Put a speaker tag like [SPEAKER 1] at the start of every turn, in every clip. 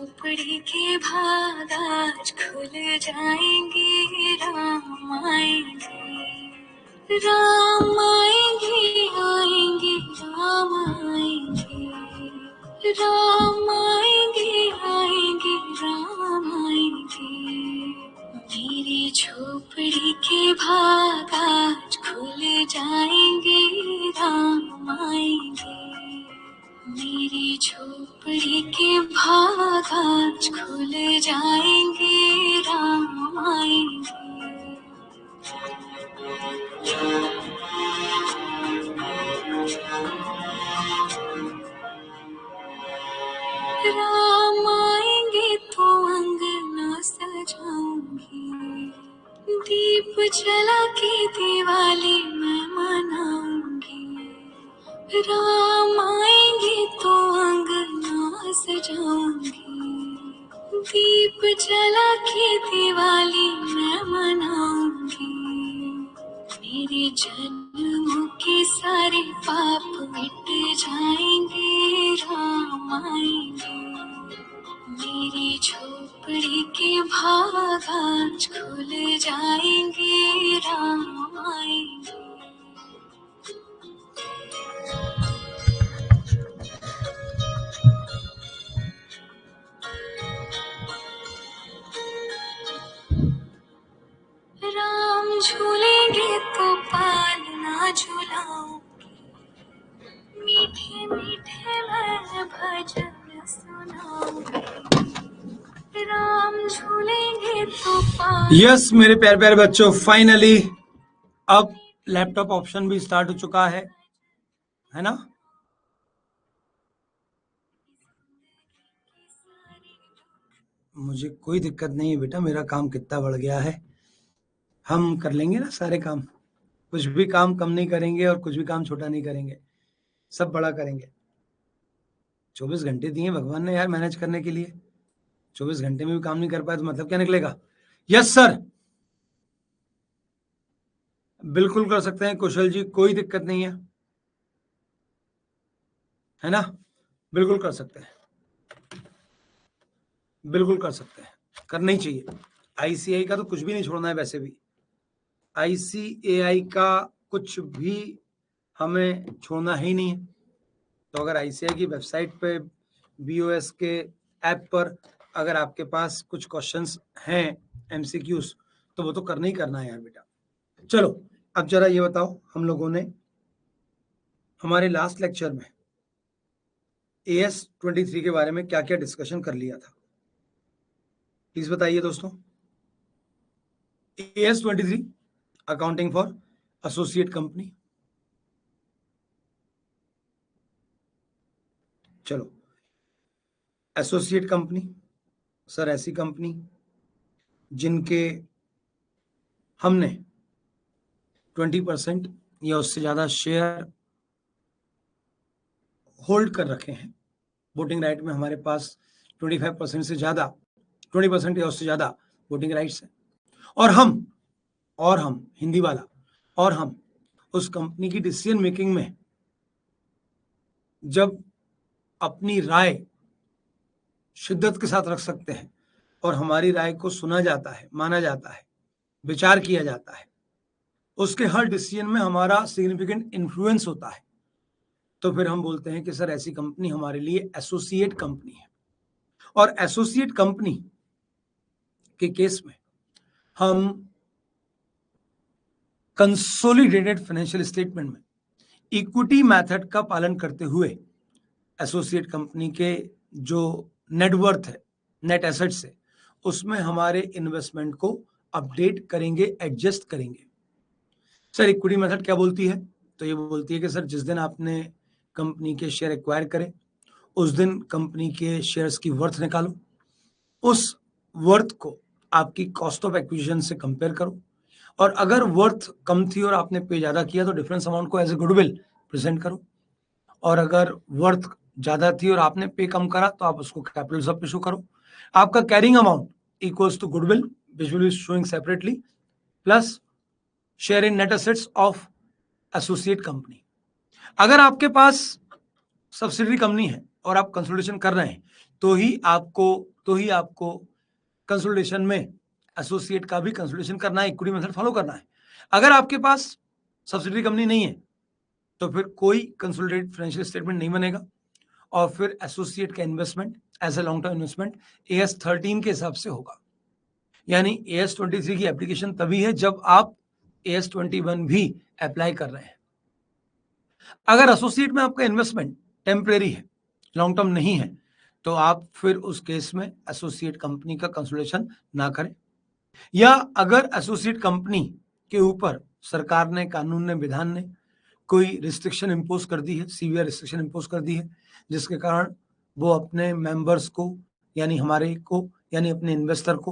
[SPEAKER 1] झोपड़ी के भाग आज खुल जाएंगे, राम आएंगे, राम आएंगे, आएंगे राम आएंगे, राम आएंगे, आएंगे राम आएंगे। मेरी झोपड़ी के भाग आज खुल जाएंगे, राम आएंगे। मेरी झोपड़ी के भाग आज खुल जाएंगे, राम आएंगे। राम आएंगे तो अंगना सजाऊंगी, दीप जला के दिवाली मैं मनाऊंगी। राम आएंगे तो अंगना सजाऊंगी, दीप जला के दिवाली मैं मनाऊंगी। मेरे जन्मों के सारे पाप मिट जाएंगे, राम आएंगे। मेरी झोपड़ी के भाग आज खुल जाएंगे, राम आएंगे। राम झूलेंगे तो पालना झूलाऊंगी, मीठे मीठे मैं भजन सुनाऊंगी। राम झूलेंगे तो
[SPEAKER 2] यस मेरे प्यारे प्यारे बच्चों, फाइनली अब लैपटॉप ऑप्शन भी स्टार्ट हो चुका है ना। मुझे कोई दिक्कत नहीं है बेटा, मेरा काम कितना बढ़ गया है, हम कर लेंगे ना सारे काम। कुछ भी काम कम नहीं करेंगे और कुछ भी काम छोटा नहीं करेंगे, सब बड़ा करेंगे। 24 घंटे दिए भगवान ने यार मैनेज करने के लिए, 24 घंटे में भी काम नहीं कर पाए तो मतलब क्या निकलेगा। यस सर, बिल्कुल कर सकते हैं कुशल जी, कोई दिक्कत नहीं है ना, बिल्कुल कर सकते हैं, बिल्कुल कर सकते हैं, करना ही चाहिए। आईसीआई का तो कुछ भी नहीं छोड़ना है, वैसे भी आईसीएआई का कुछ भी हमें छोड़ना ही नहीं है। तो अगर आईसीआई की वेबसाइट पे बीओएस के ऐप पर अगर आपके पास कुछ क्वेश्चंस हैं एमसीक्यूज, तो वो तो करना ही करना है यार बेटा। चलो अब जरा ये बताओ, हम लोगों ने हमारे लास्ट लेक्चर में AS23 के बारे में क्या क्या डिस्कशन कर लिया था, प्लीज बताइए दोस्तों। AS23 accounting for associate company. चलो, एसोसिएट कंपनी सर ऐसी कंपनी जिनके हमने 20% या उससे ज्यादा शेयर होल्ड कर रखे हैं। वोटिंग राइट में हमारे पास 25% से ज्यादा, 20% या उससे ज्यादा वोटिंग राइट्स हैं। और हम हिंदी वाला, और हम उस कंपनी की डिसीजन मेकिंग में जब अपनी राय शिद्दत के साथ रख सकते हैं और हमारी राय को सुना जाता है, माना जाता है, विचार किया जाता है, उसके हर डिसीजन में हमारा सिग्निफिकेंट इन्फ्लुएंस होता है, तो फिर हम बोलते हैं कि सर ऐसी कंपनी हमारे लिए एसोसिएट कंपनी है। और एसोसिएट कंपनी के केस में हम कंसोलिडेटेड फाइनेंशियल स्टेटमेंट में इक्विटी मेथड का पालन करते हुए एसोसिएट कंपनी के जो नेटवर्थ है, नेट एसेट्स है, उसमें हमारे इन्वेस्टमेंट को अपडेट करेंगे, एडजस्ट करेंगे। सर इक्विटी मेथड क्या बोलती है? तो ये बोलती है कि सर जिस दिन आपने कंपनी के शेयर एक्वायर करे उस दिन कंपनी के शेयर्स की वर्थ निकालो, उस वर्थ को आपकी कॉस्ट ऑफ एक्विजिशन से कंपेयर करो, और अगर वर्थ कम थी और आपने पे ज्यादा किया तो डिफरेंस अमाउंट को एज ए गुडविल प्रेजेंट करो, और अगर वर्थ ज्यादा थी और आपने पे कम करा तो आप उसको कैपिटल सब इशू करो। आपका carrying amount equals to goodwill which will be showing separately plus share in net assets of associate company. अगर आपके पास सब्सिडरी कंपनी है और आप कंसोलिडेशन कर रहे हैं तो ही आपको तो ही आपको कंसोलिडेशन में एसोसिएट का भी कंसोलिडेशन करना है, इक्विटी मेथड फॉलो करना है। अगर आपके पास सब्सिडरी कंपनी नहीं है तो फिर कोई कंसोलिडेटेड फाइनेंशियल स्टेटमेंट नहीं बनेगा, और फिर एसोसिएट का investment as a long term investment AS 13 के हिसाब से होगा। यानी AS 23 की एप्लीकेशन तभी है जब आप AS 21 भी अप्लाई कर रहे हैं। अगर एसोसिएट में आपका इन्वेस्टमेंट टेम्परेरी है, लॉन्ग टर्म नहीं है, तो आप फिर उस केस में एसोसिएट कंपनी का कंसोलिडेशन ना करें। या अगर एसोसिएट कंपनी के ऊपर सरकार ने, कानून ने, विधान ने कोई रिस्ट्रिक्शन इंपोज कर दी है, सीवियर रिस्ट्रिक्शन इंपोज कर दी है, जिसके कारण वो अपने मेंबर्स को यानी हमारे को यानी अपने इन्वेस्टर को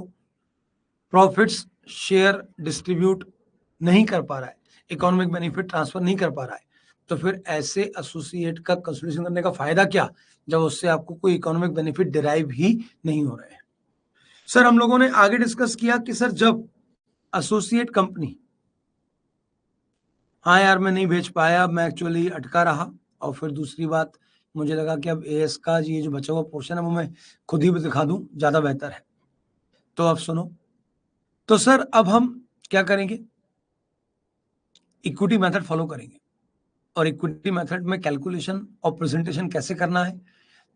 [SPEAKER 2] प्रॉफिट्स शेयर डिस्ट्रीब्यूट नहीं कर पा रहा है, इकोनॉमिक बेनिफिट ट्रांसफर नहीं कर पा रहा है, तो फिर ऐसे एसोसिएट का कंसोलिडेशन करने का फायदा क्या, जब उससे आपको कोई इकोनॉमिक बेनिफिट डिराइव ही नहीं हो रहे हैं। सर हम लोगों ने आगे डिस्कस किया कि सर जब एसोसिएट कंपनी, हाँ यार मैं नहीं भेज पाया, मैं एक्चुअली अटका रहा, और फिर दूसरी बात मुझे लगा कि अब AS का ये जो बचा हुआ पोर्शन है वो मैं खुद ही दिखा दूं, ज्यादा बेहतर है। तो अब सुनो, तो सर अब हम क्या करेंगे, इक्विटी मेथड फॉलो करेंगे। और इक्विटी मेथड में कैलकुलेशन और प्रेजेंटेशन कैसे करना है,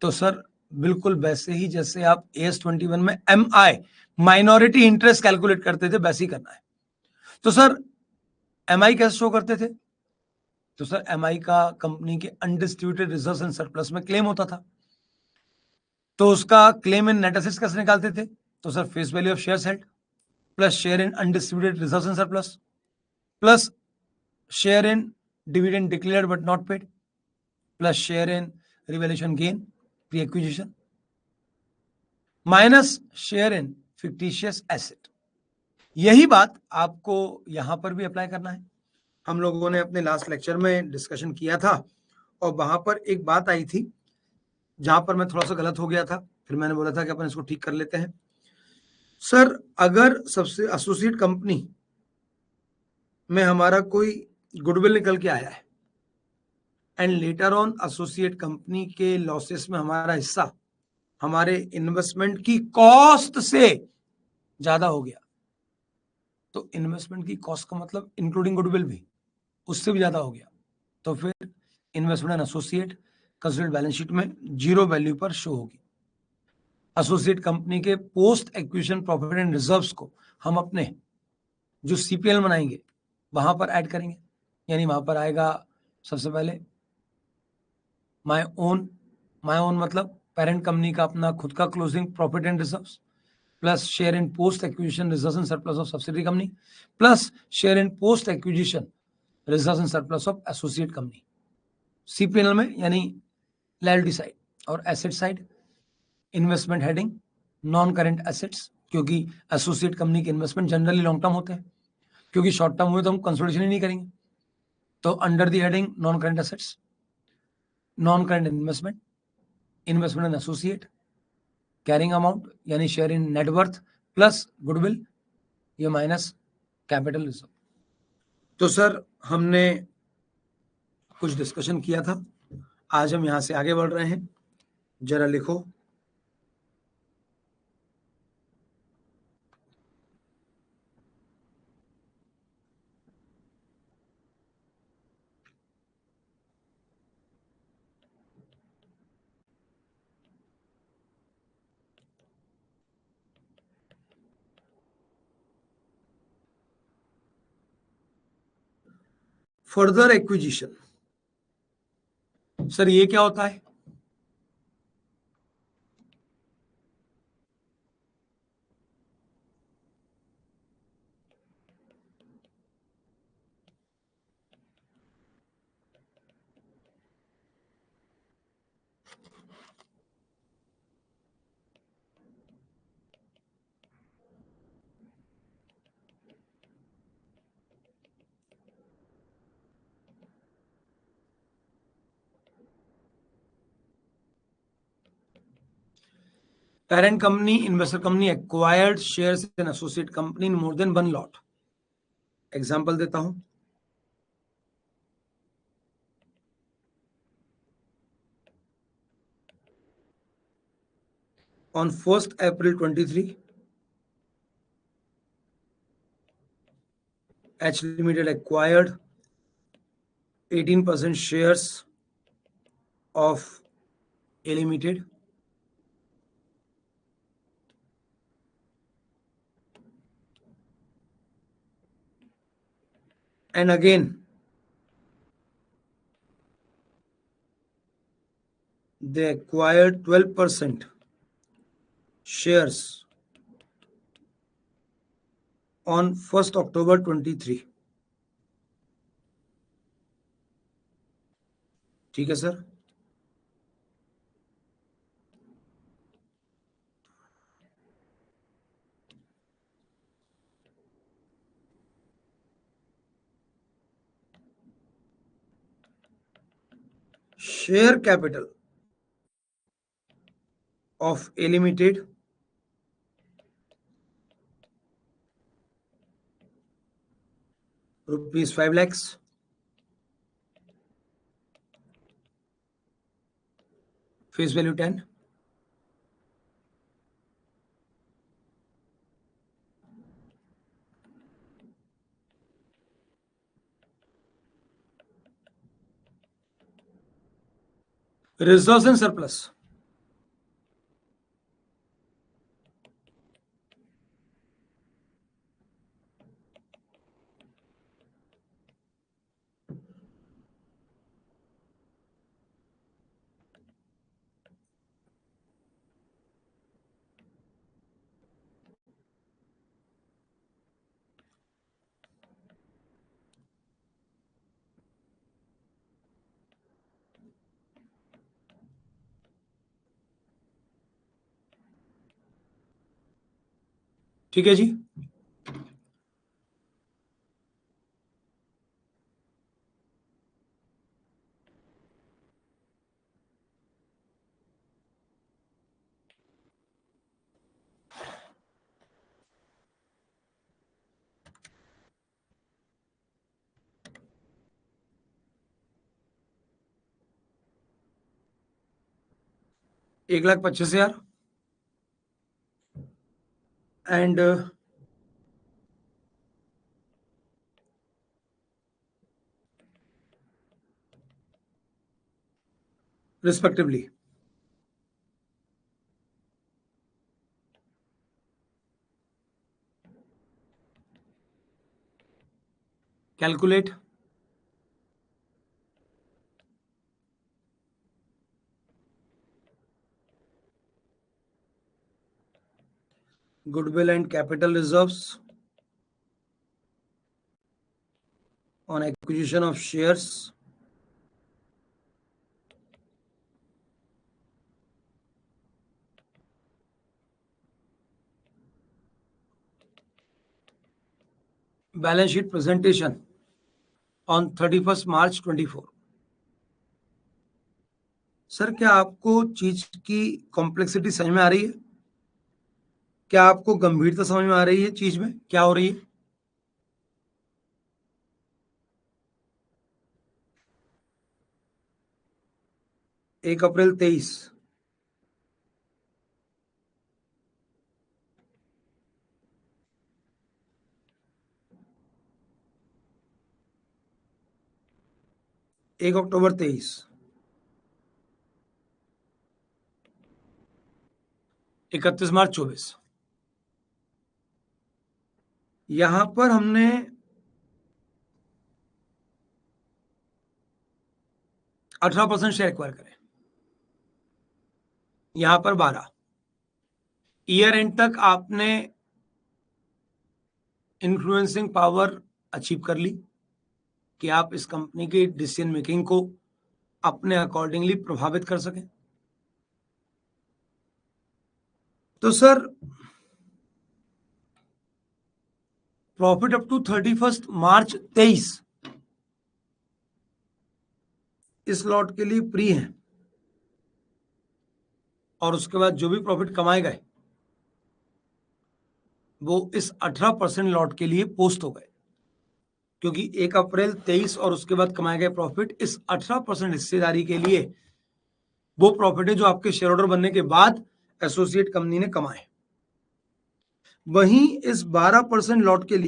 [SPEAKER 2] तो सर बिल्कुल वैसे ही जैसे आप AS 21 में MI माइनॉरिटी इंटरेस्ट कैलकुलेट करते थे वैसे ही करना है। तो सर MI कैसे शो करते थे, तो सर MI का कंपनी के अनडिस्ट्रीब्यूटेड रिजर्व्स एंड सरप्लस में क्लेम होता था। तो उसका क्लेम इन नेट एसेट्स कैसे निकालते थे, तो sir face value of shares held plus share in undistributed reserves and surplus plus share in dividend declared but not paid plus share in revaluation gain pre acquisition minus share in fictitious asset. यही बात आपको यहां पर भी apply करना है। हम लोगों ने अपने लास्ट लेक्चर में डिस्कशन किया था, और वहां पर एक बात आई थी जहां पर मैं थोड़ा सा गलत हो गया था, फिर मैंने बोला था कि अपन इसको ठीक कर लेते हैं। सर अगर सबसे एसोसिएट कंपनी में हमारा कोई गुडविल निकल के आया है and later on associate company के लॉसेस में हमारा हिस्सा हमारे इन्वेस्टमेंट की कॉस्ट से ज्यादा हो गया, तो इन्वेस्टमेंट की कॉस्ट का मतलब इंक्लूडिंग गुडविल भी उससे भी ज्यादा हो गया, तो फिर investment and associate consolidated balance sheet में जीरो वैल्यू पर शो होगी। एसोसिएट कंपनी के post acquisition profit and reserves को हम अपने जो CPL बनाएंगे वहां पर ऐड करेंगे। यानी वहां पर आएगा सबसे पहले माय ओन मतलब पेरेंट कंपनी का अपना खुद का closing profit and reserves plus share in post acquisition reserves and surplus of subsidiary company plus share in post acquisition reserves and surplus of associate company. CPL में यानी liability side, और asset side investment heading non current assets, क्योंकि associate company के investment generally long term होते हैं, क्योंकि short term हुए तो हम कंसोलिडेशन ही नहीं करेंगे। तो under the heading non current assets, non current investment, investment in associate, carrying amount यानी share in net worth plus goodwill, ये माइनस कैपिटल रिजर्व। तो सर हमने कुछ डिस्कशन किया था, आज हम यहां से आगे बढ़ रहे हैं। जरा लिखो, फर्दर एक्विजिशन। सर ये क्या होता है, parent company investor company acquired shares in associate company in more than one lot। Example देता हूं, On 1st April 23, H Limited acquired 18% shares of A Limited. And again, they acquired 12% shares on 1st October 23. ठीक है sir? Share capital of A Limited rupees 5 lakhs. Face value 10. Reserves and surplus. ठीक है जी? $1,25,000 and respectively. Calculate. Goodwill and capital reserves on acquisition of shares. Balance sheet presentation on 31st March 24. Sir, क्या आपको चीज की complexity समझ में आ रही है? क्या आपको गंभीरता समझ में आ रही है चीज में क्या हो रही है? एक अप्रैल 23, एक अक्टूबर 23, 31 मार्च 24। यहां पर हमने 18% शेयर एक्वायर करे, यहां पर 12। ईयर एंड तक आपने इन्फ्लुएंसिंग पावर अचीव कर ली कि आप इस कंपनी की डिसीजन मेकिंग को अपने अकॉर्डिंगली प्रभावित कर सकें। तो sir, profit up to 31 March 23 इस लॉट के लिए प्री है, और उसके बाद जो भी प्रॉफिट कमाए गए वो इस 18% लॉट के लिए पोस्ट हो गए, क्योंकि 1 अप्रैल 23 और उसके बाद कमाए गए प्रॉफिट इस 18% हिस्सेदारी के लिए वो प्रॉफिट है जो आपके शेयर होल्डर बनने के बाद एसोसिएट कंपनी ने कमाए। वहीं इस 12% लॉट के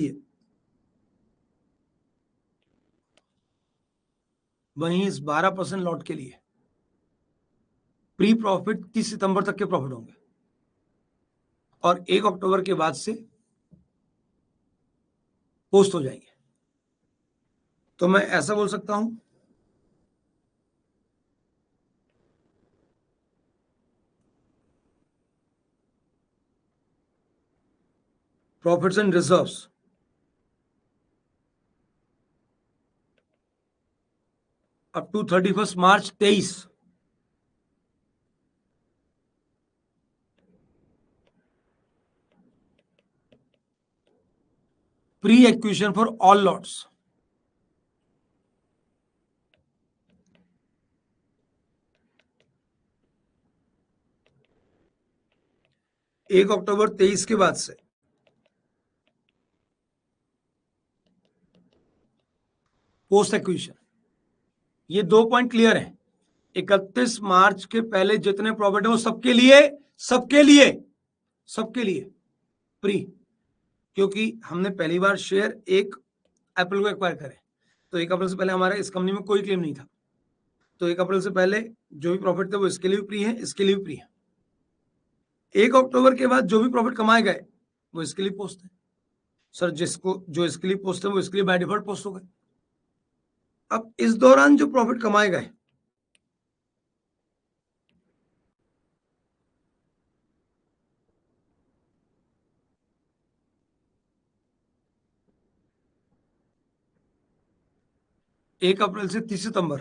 [SPEAKER 2] लिए प्री प्रॉफिट 30 सितंबर तक के प्रॉफिट होंगे और 1 अक्टूबर के बाद से पोस्ट हो जाएंगे। तो मैं ऐसा बोल सकता हूं, profits and reserves up to 31 March 23 pre acquisition for all lots एक अक्टूबर 23 के बाद से पोस्ट एक्विजिशन। ये 2 पॉइंट क्लियर है। 31 मार्च के पहले जितने प्रॉफिट है वो सबके लिए प्री, क्योंकि हमने पहली बार शेयर 1 अप्रैल को एक्वायर करे, तो 1 अप्रैल से पहले हमारे इस कंपनी में कोई क्लेम नहीं था, तो 1 अप्रैल से पहले जो भी प्रॉफिट थे वो इसके लिए भी प्री है, इसके लिए भी प्री है। 1 अक्टूबर के बाद जो भी प्रॉफिट कमाए गए वो इसके लिए पोस्ट है। सर जो इसके लिए पोस्ट है वो इसके लिए बाय डिफॉल्ट पोस्ट हो गए। अब इस दौरान जो प्रॉफिट कमाए गए एक अप्रैल से 30 सितंबर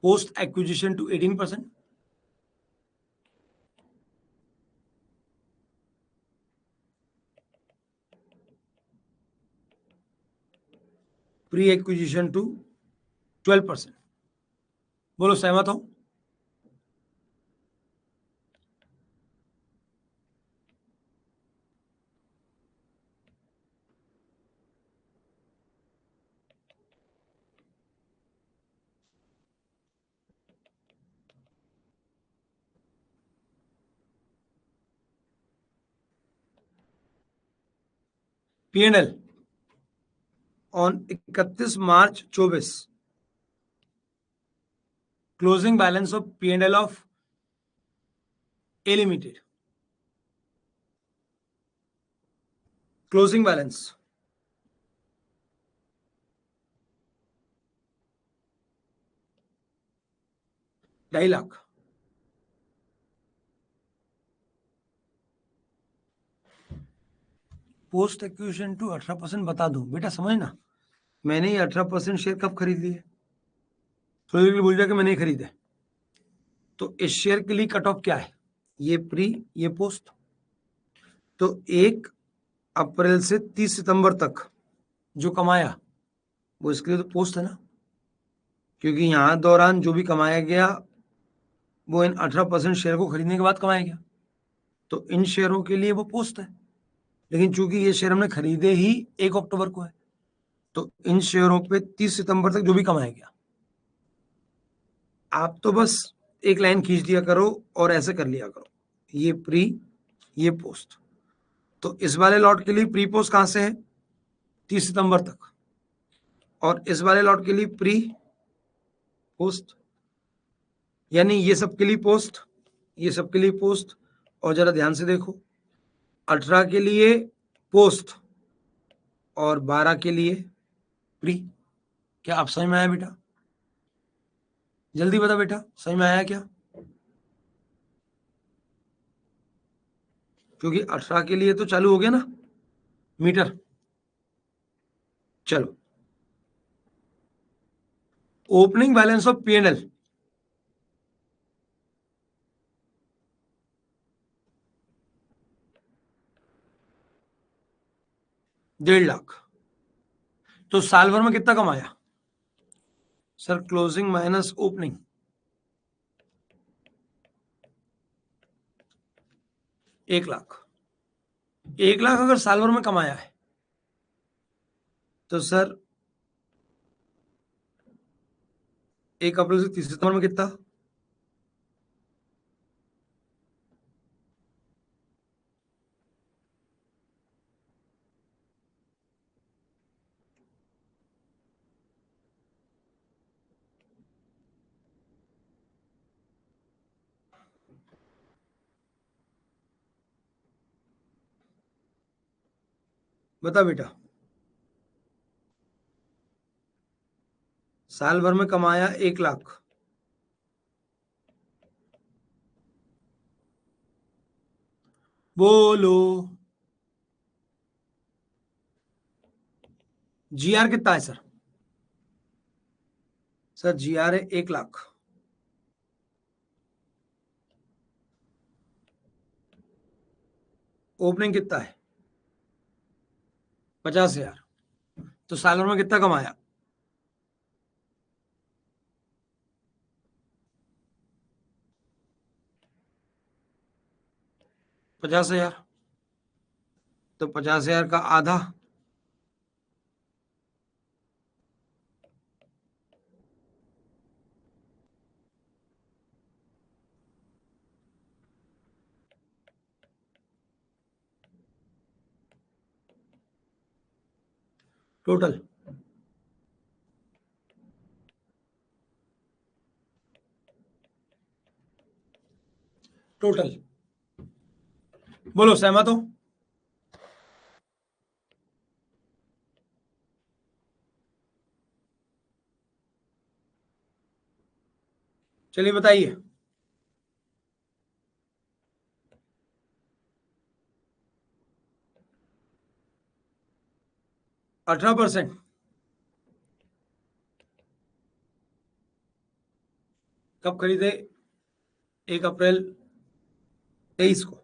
[SPEAKER 2] post acquisition to 18%, pre acquisition to 12%। बोलो सहमत हो? P&L ऑन 31 मार्च 24, closing balance of P&L of A limited, closing balance ₹2.5 lakh. Post acquisition to 18% बता दूं बेटा, समझना, मैंने ये 18% शेयर कब खरीद लिए? थोड़ी देर भूल जाए कि मैंने खरीदे। तो इस शेयर के लिए कट ऑफ क्या है? ये प्री, ये पोस्ट। तो 1 अप्रैल से 30 सितंबर तक जो कमाया वो इसके लिए तो पोस्ट है ना, क्योंकि यहां दौरान जो भी कमाया गया वो इन 18% शेयर को खरीदने के बाद कमाया गया, तो इन शेयरों के लिए वो पोस्ट है। लेकिन चूंकि ये शेयर हमने खरीदे ही 1 अक्टूबर को है, तो इन शेयरों पे 30 सितंबर तक जो भी कमाया गया, आप तो बस एक लाइन खींच दिया करो और ऐसे कर लिया करो, ये प्री, ये पोस्ट। तो इस वाले लॉट के लिए प्री पोस्ट कहां से है? 30 सितंबर तक, और इस वाले लॉट के लिए प्री पोस्ट, यानी ये सबके लिए पोस्ट, ये सबके लिए पोस्ट। और जरा ध्यान से देखो, 18 के लिए पोस्ट और 12 के लिए प्री। क्या आप समझ में आया बेटा? जल्दी बता बेटा, समझ में आया क्या? क्योंकि 18 के लिए तो चालू हो गया ना मीटर। चलो, opening balance of P&L ₹1.5 lakh. तो साल भर में कितना कमाया? Sir closing minus opening, 1 lakh. 1 lakh अगर साल भर में कमाया है तो सर 1 अप्रैल से 30 सितंबर में कितना? बता बेटा। साल भर में कमाया 1 लाख, बोलो। जीआर कितना है सर? सर जीआर है 1 लाख। ओपनिंग कितना है? 50,000। तो साल भर में कितना कमाया? 50,000। तो 50,000 का आधा, टोटल। टोटल। बोलो, सहमत हो? चलिए बताइए। 18%। कब खरीदे? 1 अप्रैल 23 को।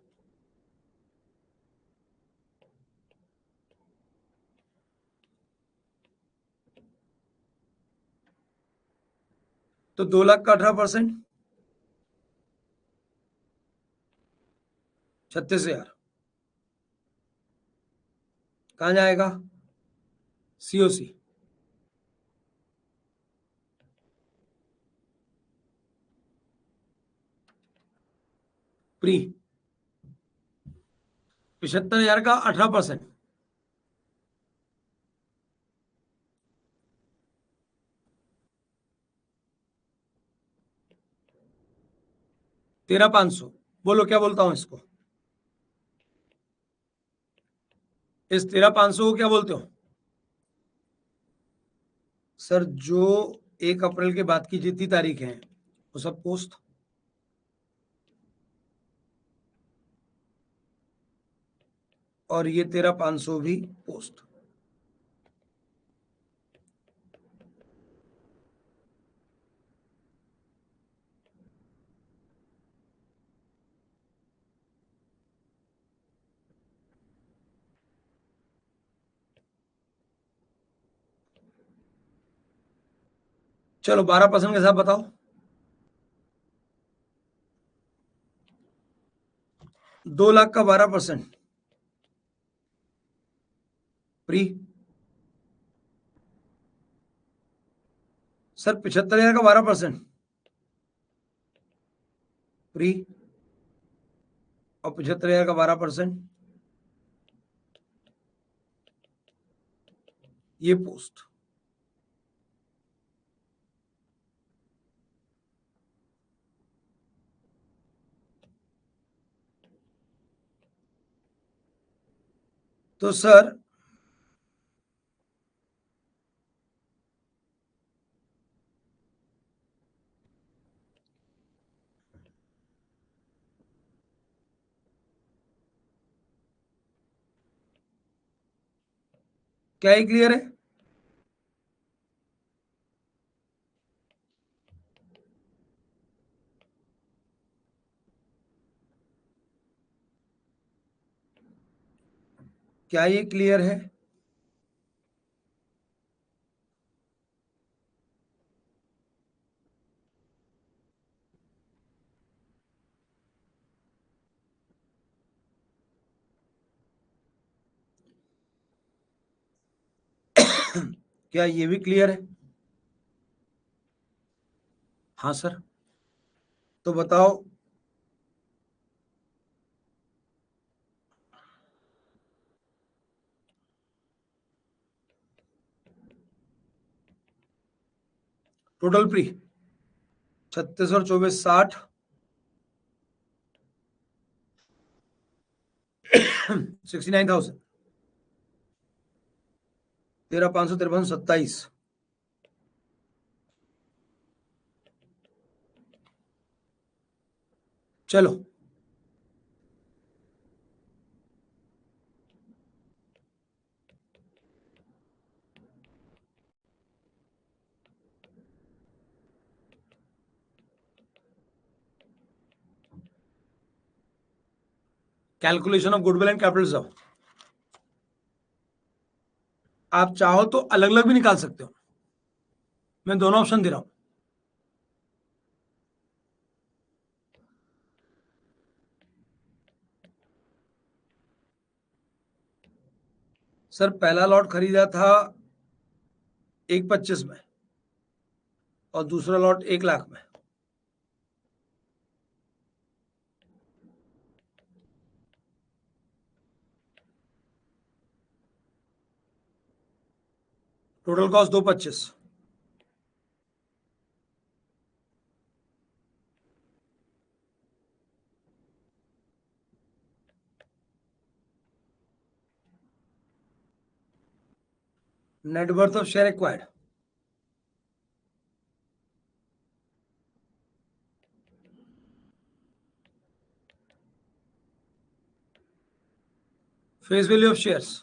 [SPEAKER 2] तो 2 लाख का 18%, 36,000। कहाँ जाएगा? सीओसी। प्री। 75,000 का 18%, 13,500। बोलो क्या बोलता हूं इसको? इस 13,500 को क्या बोलते हो? सर जो 1 अप्रैल के बाद की जितनी तारीख है वो सब पोस्ट। और ये 13,500 भी पोस्ट। चलो 12% के साथ बताओ। 2 लाख का 12%, प्री। सर 75,000 का 12%, प्री। और 75,000 का 12%, ये पोस्ट। तो सर क्या ये क्लियर है? क्या ये क्लियर है? क्या ये भी क्लियर है? हाँ सर, तो बताओ। टोटल प्री 36 और 24 60, 69,000, 13,553, 27। चलो, calculation of goodwill and capital reserve. आप चाहो तो अलग अलग भी निकाल सकते हो, मैं दोनों ऑप्शन दे रहा हूं। सर पहला लॉट खरीदा था 1,25 में और दूसरा लॉट 1,00,000 में। Total cost 2,25। Net worth of share acquired, face value of shares.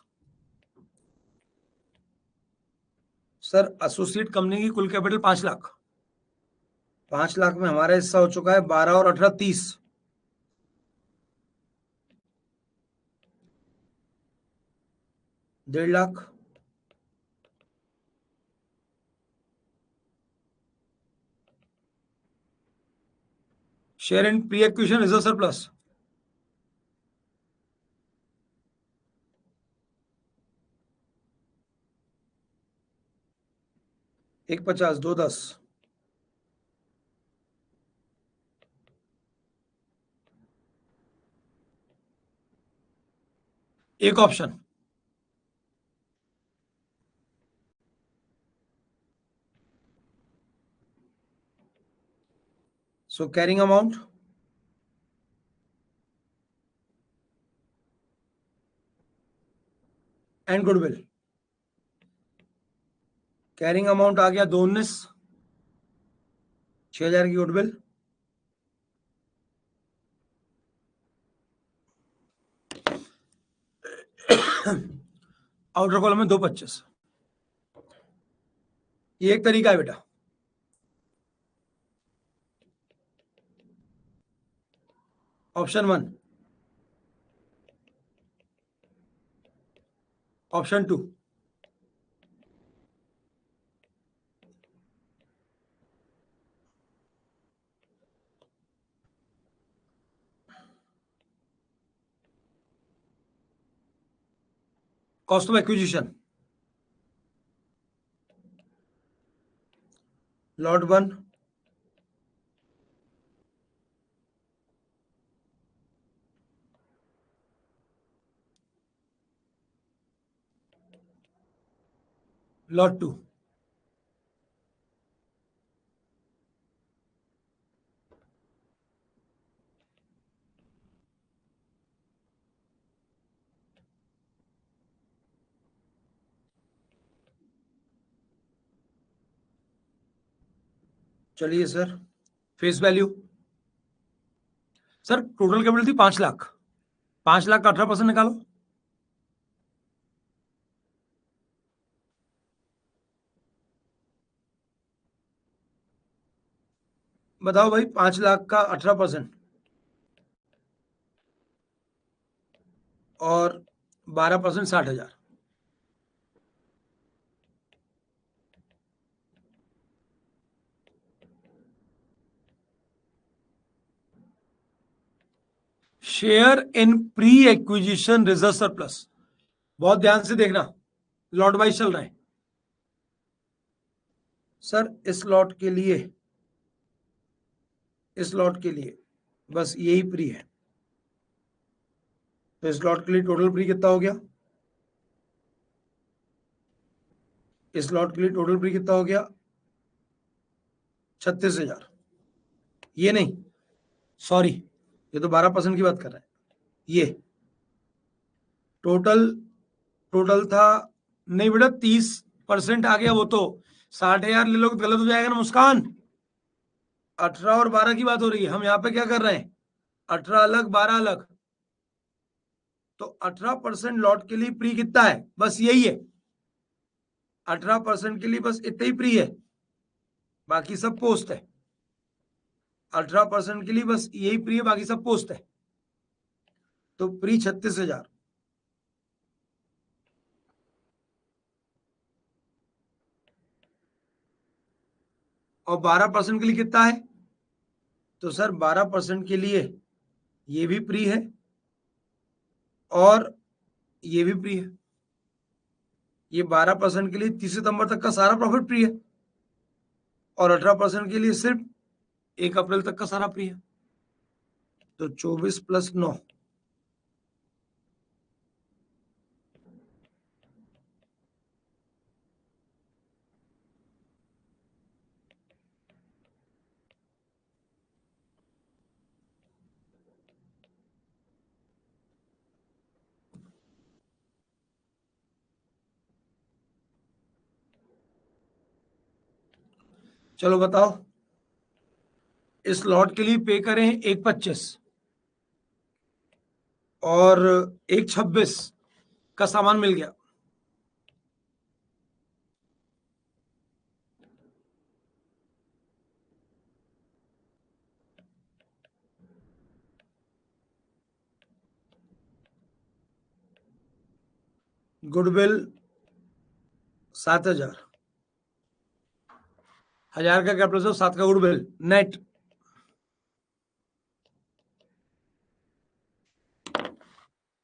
[SPEAKER 2] Sir associate company की कुल कैपिटल 5,00,000। 5,00,000 में हमारा हिस्सा हो चुका है 12 और 18 30। 1,50,000। Share in pre acquisition reserve surplus, एक 50, 2 10। एक option. So carrying amount and goodwill. Carrying amount आ गया 219, 6,000 की गुडविल, आउटर कॉलम में 2,25। ये एक तरीका है बेटा। Option 1, option 2। Cost of acquisition, lot 1, lot 2। चलिए sir, face value. Sir total capital थी 5,00,000। 5,00,000 का 18% निकालो। बताओ भाई, 5,00,000 का 18% और 12% 60,000। Share in pre acquisition reserve surplus, बहुत ध्यान से देखना, लॉट वाइज चल रहे हैं। सर इस लॉट के लिए इस लॉट के लिए बस यही प्री है। तो इस लॉट के लिए टोटल प्री कितना हो गया? इस लॉट के लिए टोटल प्री कितना हो गया? 36,000। ये नहीं, सॉरी, ये तो 12% की बात कर रहे हैं। ये टोटल टोटल था, नहीं बेटा 30% आ गया, वो तो 60,000 ले लोगे तो गलत हो जाएगा ना मुस्कान। 18 और 12 की बात हो रही है, हम यहाँ पे क्या कर रहे हैं? 18 अलग 12 अलग। तो 18% लॉट के लिए प्री कितना है? बस यही है, 18% के लिए बस इतना ही प्री है, बाकी सब पोस्ट है। 18% के लिए बस यही प्री है, बाकी सब पोस्ट है। तो प्री 36,000 और 12% के लिए कितना है? तो सर 12% के लिए ये भी प्री है और ये भी प्री है। ये 12% के लिए 30 सितंबर तक का सारा प्रॉफिट प्री है और 18% के लिए सिर्फ 1 अप्रैल तक का सारा प्री है। तो 24 + 9, चलो बताओ, इस लॉट के लिए पे करें 1,25 और 1,26 का सामान मिल गया। गुडविल 7,000, 1,000 का कैपिटल से 7 का गुडविल नेट।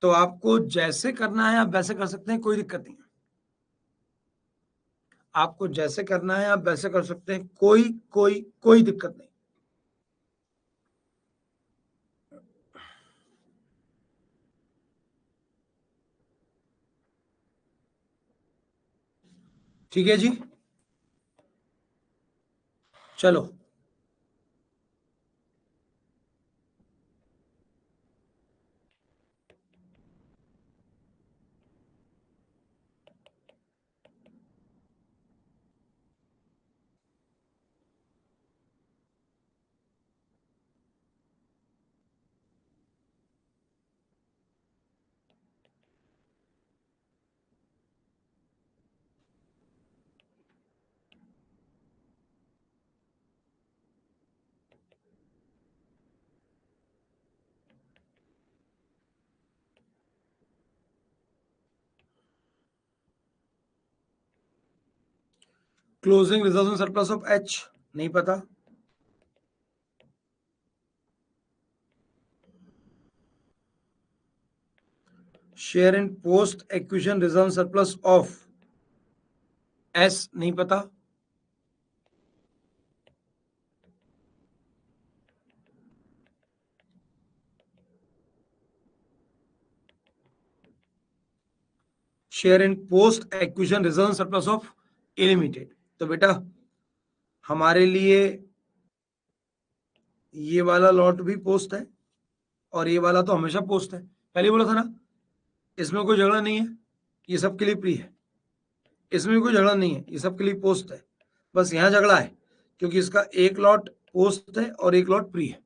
[SPEAKER 2] तो आपको जैसे करना है आप वैसे कर सकते हैं, कोई दिक्कत नहीं है। आपको जैसे करना है आप वैसे कर सकते हैं, कोई कोई कोई दिक्कत नहीं। ठीक है जी, चलो। Closing reserve surplus of H नहीं पता। Share in post acquisition reserve surplus of S नहीं पता। Share in post acquisition reserve surplus of A limited. तो बेटा हमारे लिए ये वाला लॉट भी पोस्ट है और ये वाला तो हमेशा पोस्ट है, पहले बोला था ना, इसमें कोई झगड़ा नहीं है, ये सब के लिए प्री है। इसमें भी कोई झगड़ा नहीं है, ये सब के लिए पोस्ट है। बस यहां झगड़ा है क्योंकि इसका एक लॉट पोस्ट है और एक लॉट प्री है।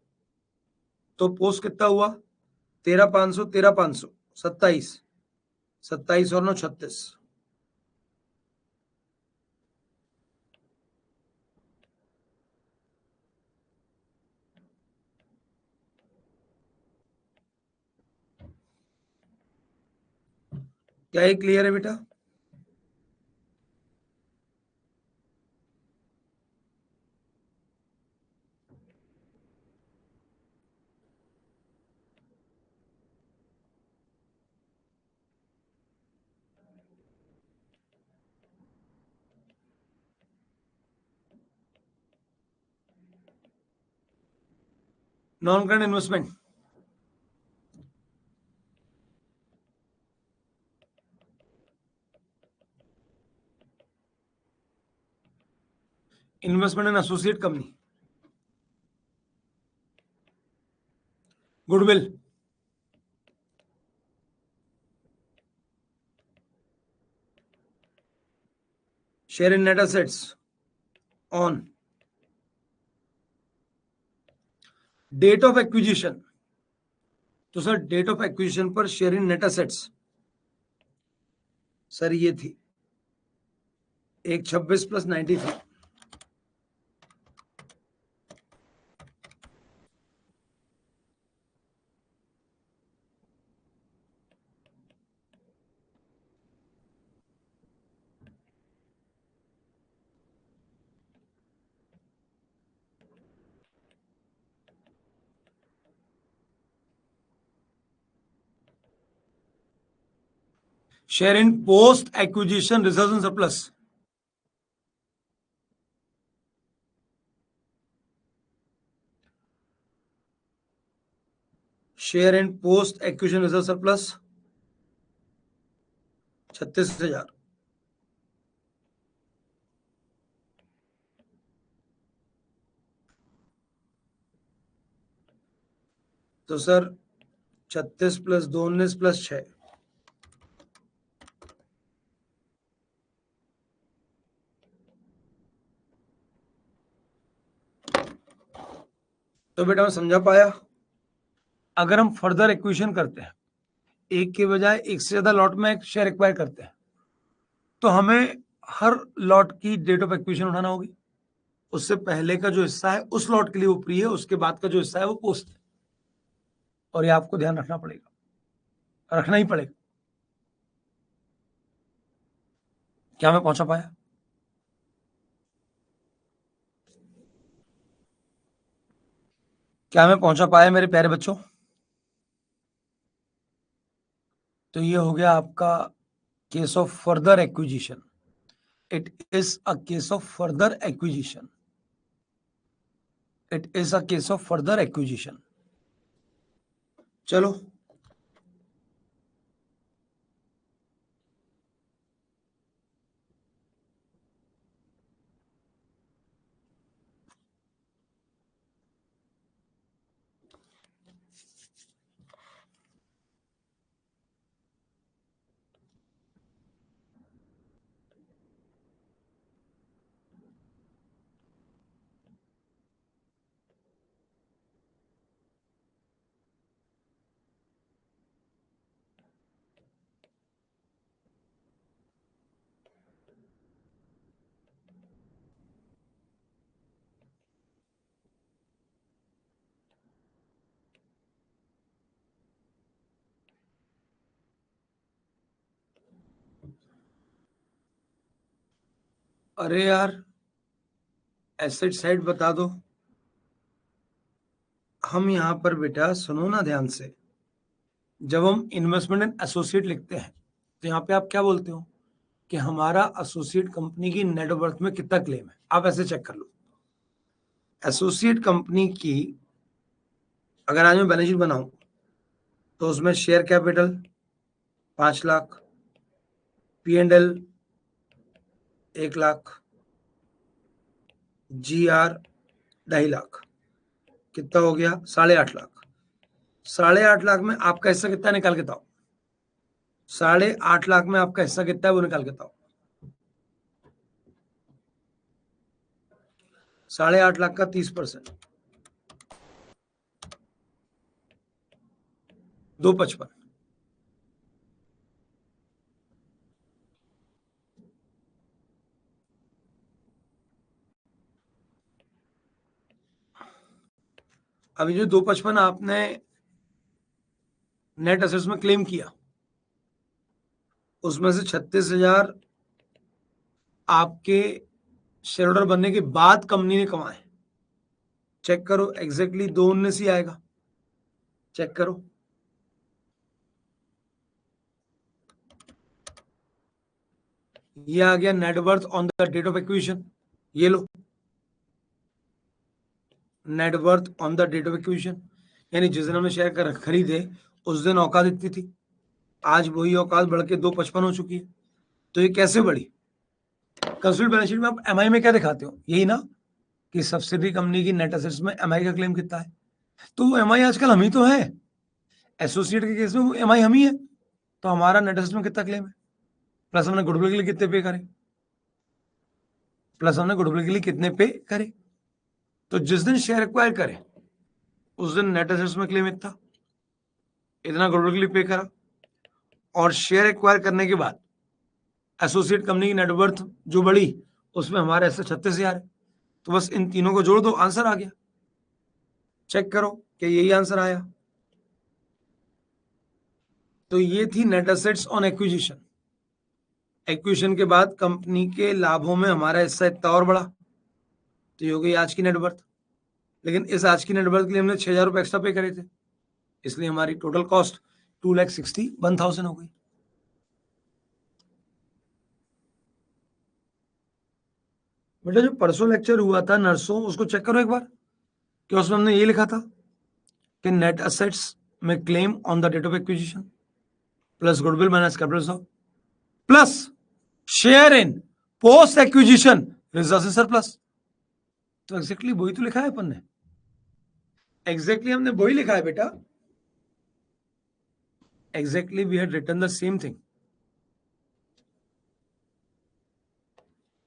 [SPEAKER 2] तो पोस्ट कितना हुआ? 13,500 13,500 27, 27 और 9 36। क्या ये क्लियर है बेटा? Non current investment, investment in associate company, goodwill, share in net assets, on, date of acquisition, तो सर डेट ऑफ एक्विजिशन पर share in net assets sir ये थी 126 + 93, share in post acquisition reserves and surplus, share in post acquisition reserve surplus 36,000, तो sir 36 + 2 19 + 6, तो बेटा मैं समझा पाया। अगर हम फर्दर एक्विजिशन करते हैं, एक के बजाय एक से ज्यादा लॉट में एक शेयर एक्वायर करते हैं, तो हमें हर लॉट की डेट ऑफ एक्विजिशन उठाना होगी। उससे पहले का जो हिस्सा है उस लॉट के लिए वो प्री है, उसके बाद का जो हिस्सा है वो पोस्ट है, और ये आपको ध्यान रखना पड़ेगा, रखना ही पड़ेगा। क्या मैं पहुंचा पाया? क्या मैं पहुंचा पाया मेरे प्यारे बच्चों? तो ये हो गया आपका case of further acquisition. It is a case of further acquisition, it is a case of further acquisition. चलो अरे यार एसेट साइड बता दो। हम यहां पर बेटा सुनो ना ध्यान से, जब हम इन्वेस्टमेंट इन एसोसिएट लिखते हैं तो यहाँ पे आप क्या बोलते हो कि हमारा एसोसिएट कंपनी की नेटवर्थ में कितना क्लेम है। आप ऐसे चेक कर लो, एसोसिएट कंपनी की अगर आज मैं बैलेंस शीट बनाऊं तो उसमें share capital 5 lakh, P&L 1 lakh, GR 2.5 lakh, कितना हो गया 8.5 लाख। 8.5 लाख में आपका हिस्सा कितना निकाल के बताओ, 8.5 लाख में आपका हिस्सा कितना है वो निकाल के बताओ। 8.5 लाख का 30%, 255। अभी जो 255 आपने नेट एसेट्स में क्लेम किया, उसमें से 36,000 आपके शेयर होल्डर बनने के बाद कंपनी ने कमाए। चेक करो एग्जैक्टली 219 ही आएगा, चेक करो। ये आ गया net worth on the date of acquisition, ये लो net worth on the date of acquisition. यानी जिस दिन हमने शेयर खरीदे उस दिन औकात इतनी थी, आज वही औकात बढ़ के 2.55 हो चुकी है। तो ये कैसे बढ़ी? कंसोलिडेटेड बैलेंस शीट में आप एमआई में क्या दिखाते हो? यही ना कि सब्सिडरी कंपनी की नेट एसेट्स में एमआई का क्लेम कितना है, तो वो एमआई आजकल हम ही तो है। एसोसिएट के केस में वो एमआई हम ही है, तो हमारा नेट एसेट्स में कितना क्लेम है, प्लस हमने गुडविल के लिए कितने पे करे, तो जिस दिन शेयर एक्वायर करे उस दिन नेट एसेट्स में क्लेम इतना गुडविल के लिए पे करा, और शेयर एक्वायर करने के बाद एसोसिएट कंपनी की नेटवर्थ जो बढ़ी उसमें हमारे ऐसे 36,000 है। तो बस इन तीनों को जोड़ दो, आंसर आ गया। चेक करो कि यही आंसर आया। तो ये थी net assets on acquisition. Acquisition के बाद कंपनी के लाभों में हमारा हिस्सा इतना और बढ़ा, तो ये हो गई आज की नेटवर्थ। लेकिन इस आज की नेटवर्थ के लिए हमने 6,000 रुपए एक्स्ट्रा पे करे थे, इसलिए हमारी टोटल कॉस्ट 2,61,000 हो गई। बेटा जो परसों लेक्चर हुआ था नर्सों, उसको चेक करो एक बार, कि उसमें हमने ये लिखा था कि नेट एसेट्स में claim on the date of acquisition plus goodwill minus capital plus share in post acquisition reserve in surplus. तो एग्जैक्टली वही तो लिखा है अपन ने, एग्जैक्टली हमने वही लिखा है बेटा, exactly we had written the same thing.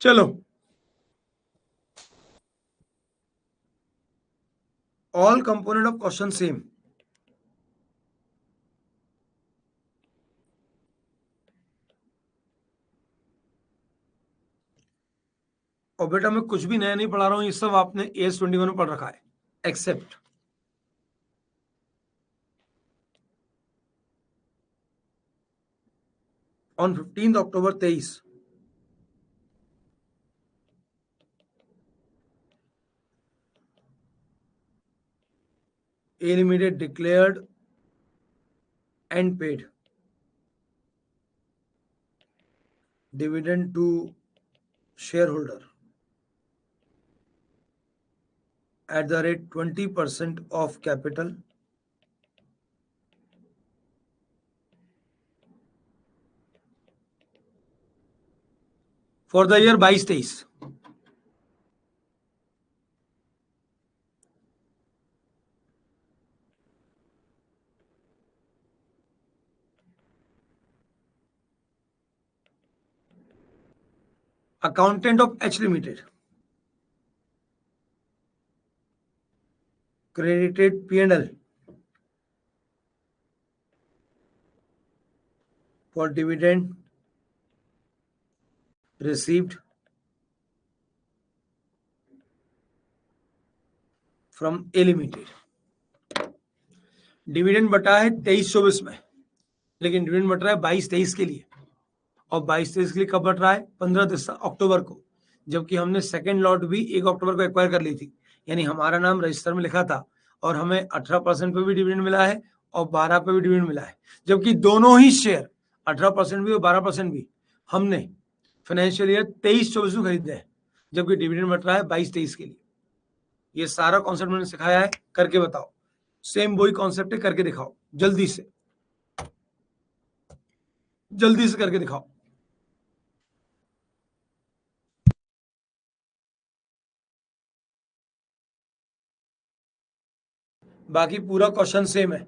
[SPEAKER 2] चलो, all component of question same. और बेटा मैं कुछ भी नया नहीं पढ़ा रहा हूं, ये सब आपने AS21 में पढ़ रखा है, except on 15 October 23 A Limited declared and paid dividend to shareholder at the rate 20% of capital for the year 22-23। Accountant of H Limited credited P&L for dividend received from A Limited। Dividend बटा है 23-24 में, लेकिन dividend but रहा है 22-23 के लिए, और 22-23 के लिए कब बट रहा है? 15 अक्टूबर को, जबकि हमने सेकेंड लॉट भी 1 अक्टूबर को एक्वायर कर ली थी। यानी हमारा नाम रजिस्टर में लिखा था, और हमें 18% पे भी डिविडेंड मिला है और 12 पे भी डिविडेंड मिला है, जबकि दोनों ही शेयर 18% भी और 12% भी हमने फाइनेंशियल ईयर 23-24 में खरीदे हैं, जबकि डिविडेंड बट रहा है 22-23 के लिए। ये सारा कॉन्सेप्ट मैंने सिखाया है, करके बताओ। सेम वही कॉन्सेप्ट है, करके दिखाओ जल्दी से, जल्दी से करके दिखाओ। बाकी पूरा क्वेश्चन सेम है।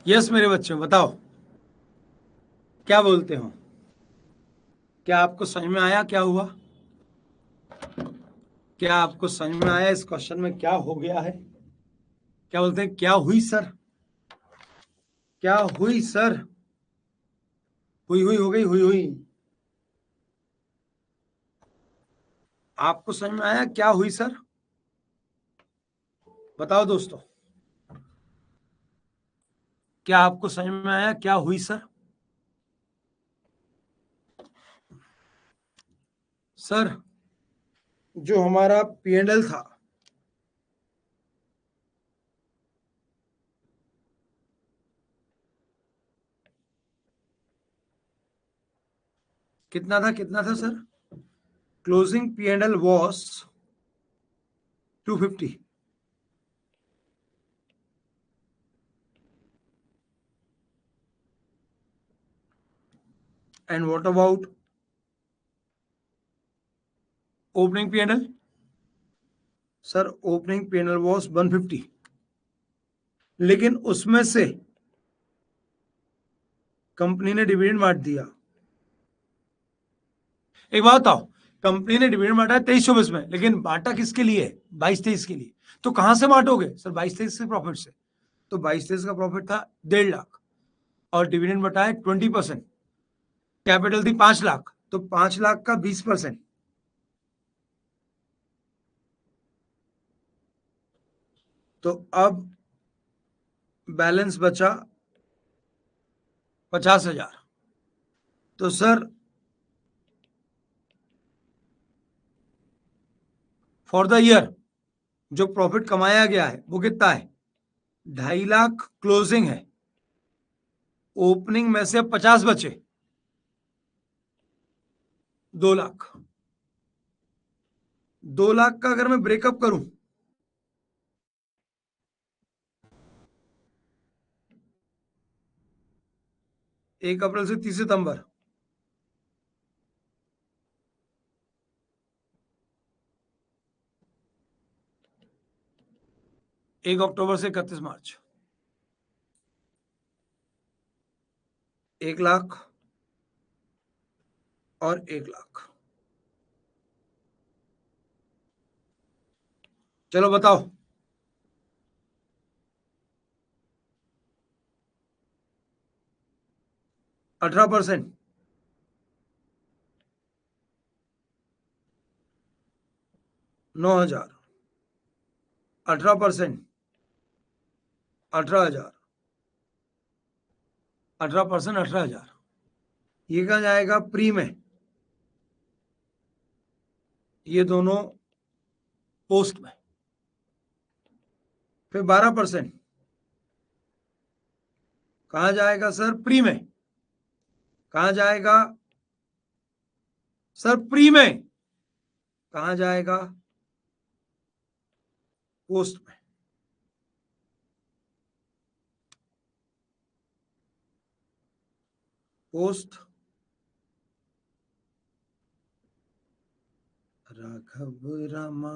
[SPEAKER 2] यस मेरे बच्चों, बताओ क्या बोलते हो? क्या आपको समझ में आया क्या हुआ? क्या आपको समझ में आया इस क्वेश्चन में क्या हो गया है? क्या बोलते हैं, क्या हुई सर? क्या हुई सर? हुई हुई हो गई, हुई हुई। आपको समझ में आया क्या हुई सर? बताओ दोस्तों, क्या आपको समझ में आया क्या हुई सर? सर, जो हमारा P&L था, कितना था sir? Closing P&L was 250। And what about opening P&L? Sir, opening P&L was 150, लेकिन उसमें से कंपनी ने डिविडेंड बांट दिया। एक बात बताओ, कंपनी ने डिविडेंड बांटा है 23-24 में, लेकिन बांटा किसके लिए? 22-23 के लिए। तो कहां से बांटोगे सर? 22-23 से प्रॉफिट से। तो 22-23 का प्रॉफिट था 1.5 लाख और डिविडेंड बटा है 20%। कैपिटल थी 5 लाख, तो 5 लाख का 20%। तो अब बैलेंस बचा 50,000। तो सर, फॉर द ईयर जो प्रॉफिट कमाया गया है वो कितना है? 2.5 लाख क्लोजिंग है। ओपनिंग में से 50 बचे, 2 लाख। 2 लाख का अगर मैं ब्रेकअप करूं, 1 अप्रैल से 30 सितंबर, एक अक्टूबर से 31 मार्च, 1 लाख और 1 लाख। चलो बताओ, 18%, 9,000, 18%, 18,000, 18%, 18,000। ये कहाँ जाएगा? प्री में। ये दोनों पोस्ट में। फिर 12% कहाँ जाएगा सर? प्री में। कहाँ जाएगा सर? प्री में। कहाँ जाएगा? पोस्ट में। पोस्ट। राघव रामा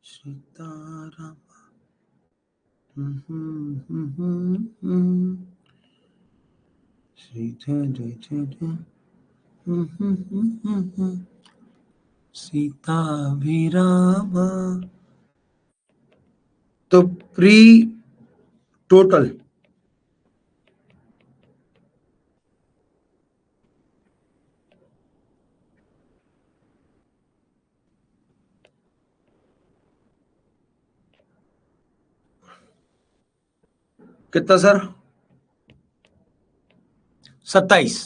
[SPEAKER 2] सीताराम। सीता भी रामा। तो प्री टोटल कितना sir? 27।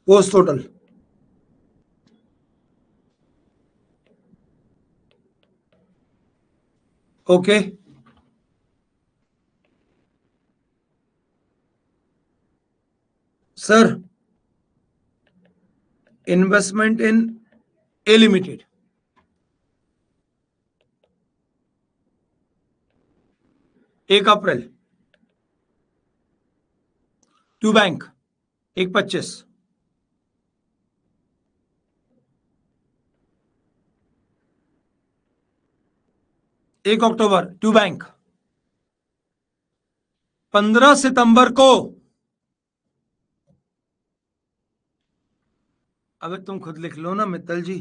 [SPEAKER 2] Post total okay. Sir, investment in A limited, 1 April, to bank 1.25, 1 October to bank. 15 सितंबर को, अबे तुम खुद लिख लो ना मित्तल जी,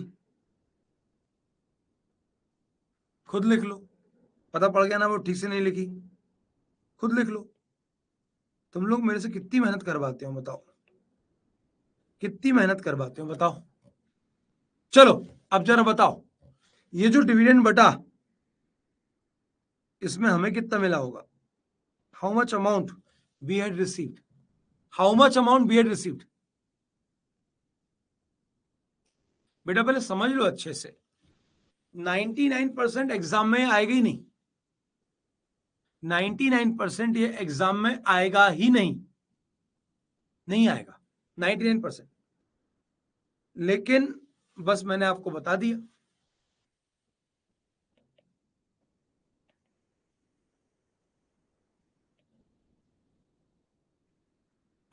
[SPEAKER 2] खुद लिख लो, पता पड़ गया ना वो ठीक से नहीं लिखी, खुद लिख लो। तुम लोग मेरे से कितनी मेहनत करवाते हो बताओ, कितनी मेहनत करवाते हो बताओ। चलो अब जरा बताओ, ये जो डिविडेंड बटा, इसमें हमें कितना मिला होगा? How much amount we had received, how much amount we had received. बेटा पहले समझ लो अच्छे से, 99% एग्जाम में आएगा ही नहीं, 99% ये एग्जाम में आएगा ही नहीं, नहीं आएगा 99%। लेकिन बस मैंने आपको बता दिया।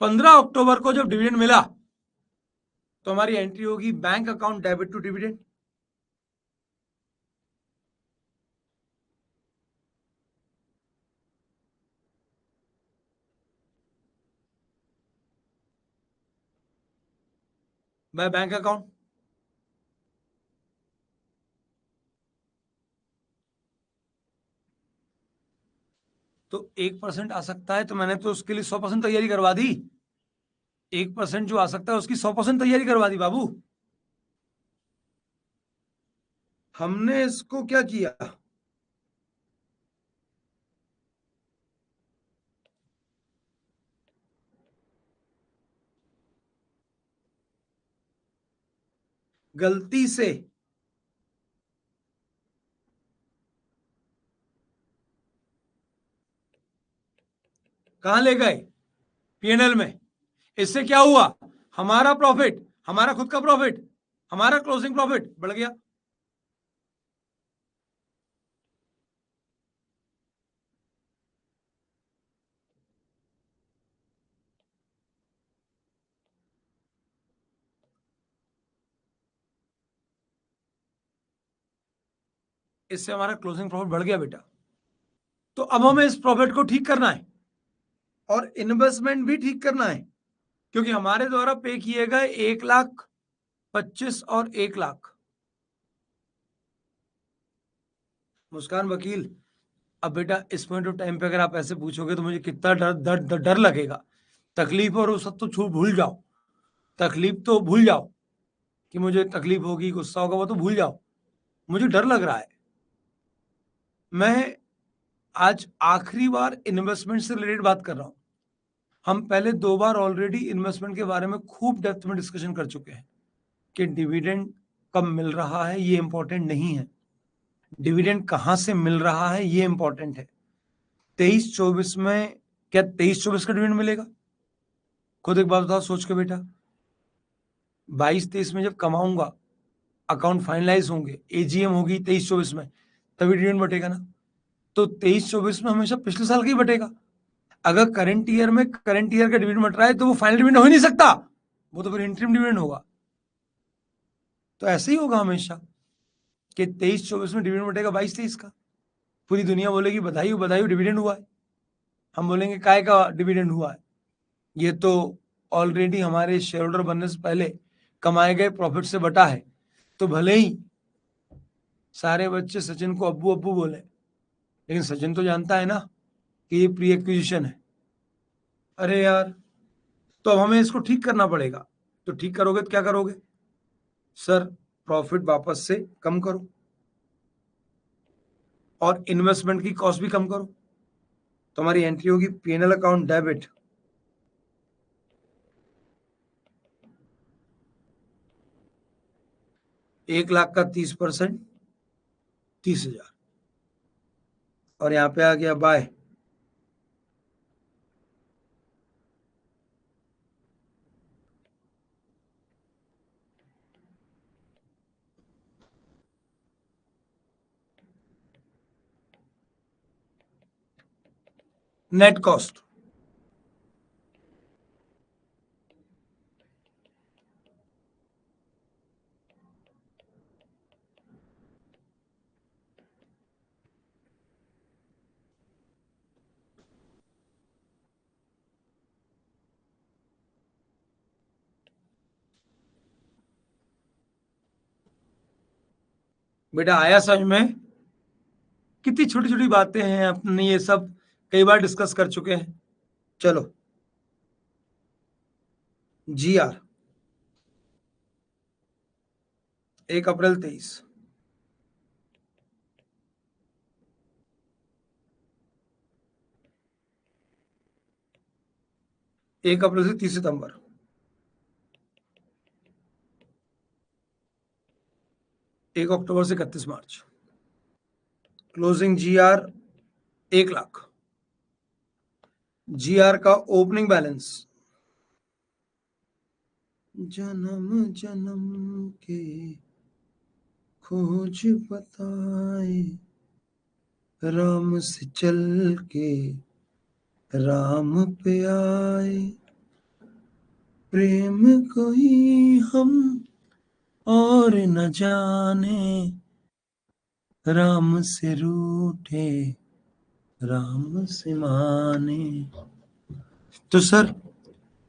[SPEAKER 2] पंद्रह अक्टूबर को जब डिविडेंड मिला तो हमारी एंट्री होगी bank account debit to dividend. By bank account. तो 1% आ सकता है, तो मैंने तो उसके लिए 100% तैयारी करवा दी। 1% जो आ सकता है उसकी 100% तैयारी करवा दी बाबू। हमने इसको क्या किया, गलती से कहां ले गए, पीएनएल में। इससे क्या हुआ, हमारा प्रॉफिट, हमारा खुद का प्रॉफिट, हमारा क्लोजिंग प्रॉफिट बढ़ गया। इससे हमारा क्लोजिंग प्रॉफिट बढ़ गया बेटा। तो अब हमें इस प्रॉफिट को ठीक करना है और इन्वेस्टमेंट भी ठीक करना है, क्योंकि हमारे द्वारा पे किए गए 1,25,000 और 1,00,000। मुस्कान वकील, अब बेटा इस पॉइंट ऑफ टाइम पे अगर आप ऐसे पूछोगे तो मुझे कितना डर लगेगा। तकलीफ और वो सब तो छू भूल जाओ, तकलीफ तो भूल जाओ कि मुझे तकलीफ होगी, गुस्सा होगा, वो तो भूल जाओ। मुझे डर लग रहा है। मैं आज आखिरी बार इन्वेस्टमेंट से रिलेटेड बात कर रहा हूं। हम पहले 2 बार ऑलरेडी इन्वेस्टमेंट के बारे में खूब डेप्थ में डिस्कशन कर चुके हैं कि डिविडेंड कब मिल रहा है ये इंपॉर्टेंट नहीं है, डिविडेंड कहां से मिल रहा है ये इंपॉर्टेंट है। 23-24 में क्या 23-24 का डिविडेंड मिलेगा? खुद एक बात बताओ सोच के बेटा, 22-23 में जब कमाऊंगा, अकाउंट फाइनलाइज होंगे, एजीएम होगी 23-24 में, तभी डिविडेंड बटेगा ना। तो 23-24 में हमेशा पिछले साल का ही बटेगा। अगर करंट ईयर में करंट ईयर का डिविडेंड बट रहा है तो वो फाइनल डिविडेंड हो ही नहीं सकता, वो तो फिर इंटरिम डिविडेंड होगा। तो ऐसे ही होगा हमेशा कि 23-24 में डिविडेंड बटेगा 22-23 का। पूरी दुनिया बोलेगी बधाई हो बधाई हो डिविडेंड हुआ है, हम बोलेंगे काय का डिविडेंड हुआ है, ये तो ऑलरेडी हमारे शेयर होल्डर बनने से पहले कमाए गए प्रॉफिट से बटा है। तो भले ही सारे बच्चे सचिन को अब्बू अब्बू बोले, लेकिन सचिन तो जानता है ना कि ये प्री एक्विजिशन है। अरे यार, तो अब हमें इसको ठीक करना पड़ेगा। तो ठीक करोगे तो क्या करोगे सर, प्रॉफिट वापस से कम करो और इन्वेस्टमेंट की कॉस्ट भी कम करो। तो हमारी एंट्री होगी पीएनएल अकाउंट डेबिट 1,00,000 का 30%, 30,000। और यहाँ पे आ गया बाय नेट कॉस्ट। बेटा आया समझ में? कितनी छोटी छोटी बातें हैं, अपने ये सब कई बार डिस्कस कर चुके हैं। चलो, GR 1 अप्रैल 23, 1 अप्रैल से 30 सितंबर, 1 अक्टूबर से 31 मार्च। Closing GR 1 lakh. GR का ओपनिंग बैलेंस जन्म जन्म के खोज बताए, राम से चल के राम पे आए, प्रेम कोई हम और न जाने, राम से रूठे राम से माने। तो sir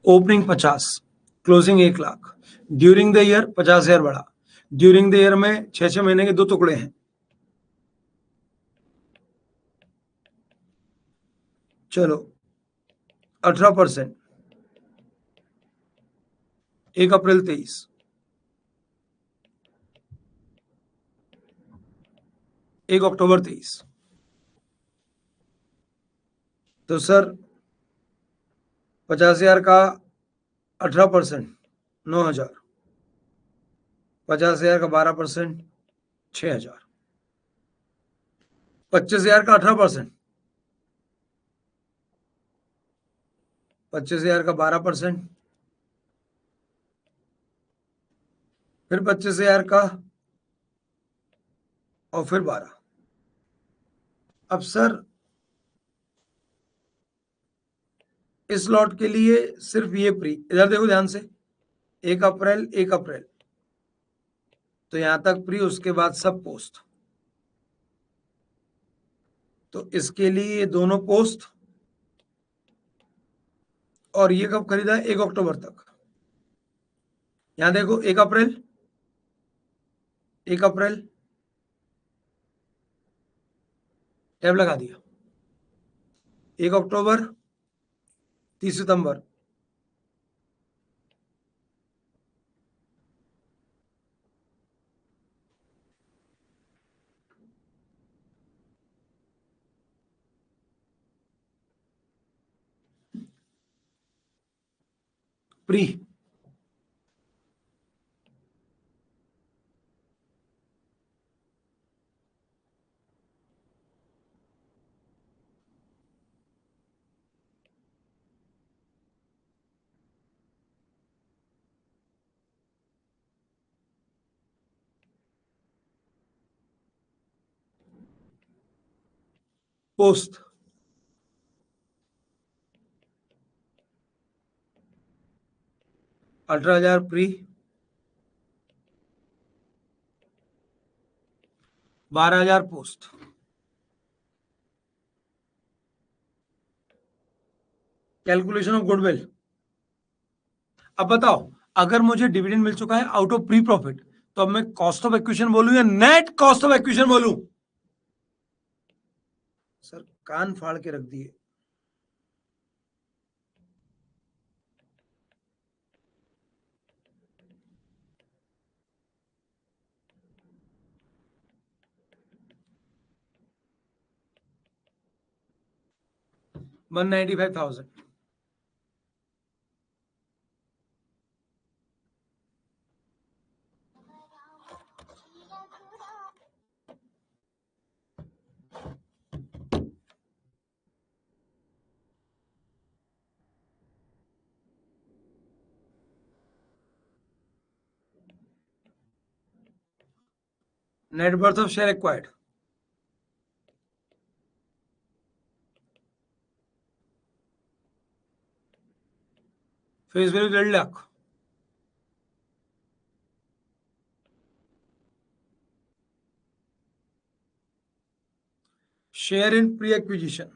[SPEAKER 2] opening 50, closing 1 lakh, during the year 50,000 बढ़ा। ड्यूरिंग द ईयर में 6 महीने के 2 टुकड़े हैं। चलो 18%, 1 अप्रैल 23, 1 अक्टूबर 23। तो सर 50,000 का 18%, 9,000, 50,000 का 12%, 6,000, 25,000 का 18%, 25,000 का 12%, फिर 25,000 का और फिर 12। अब सर इस लॉट के लिए सिर्फ ये प्री, इधर देखो ध्यान से, 1 अप्रैल 1 अप्रैल, तो यहां तक प्री, उसके बाद सब पोस्ट। तो इसके लिए ये दोनों पोस्ट, और ये कब खरीदा है? 1 अक्टूबर तक। यहां देखो 1 अप्रैल, 1 अप्रैल टैब लगा दिया, 1 अक्टूबर, 30 सितंबर, pre. Post 18,000 pre, 12,000 post. Calculation of goodwill. अब बताओ, अगर मुझे डिविडेंड मिल चुका है आउट ऑफ प्री प्रॉफिट, तो अब मैं कॉस्ट ऑफ एक्विजिशन बोलूं या नेट कॉस्ट ऑफ एक्विजिशन बोलूं? सर कान फाड़ के रख दिए। $195,000। Net worth of share acquired, face value 1.5 lakh, share in pre acquisition,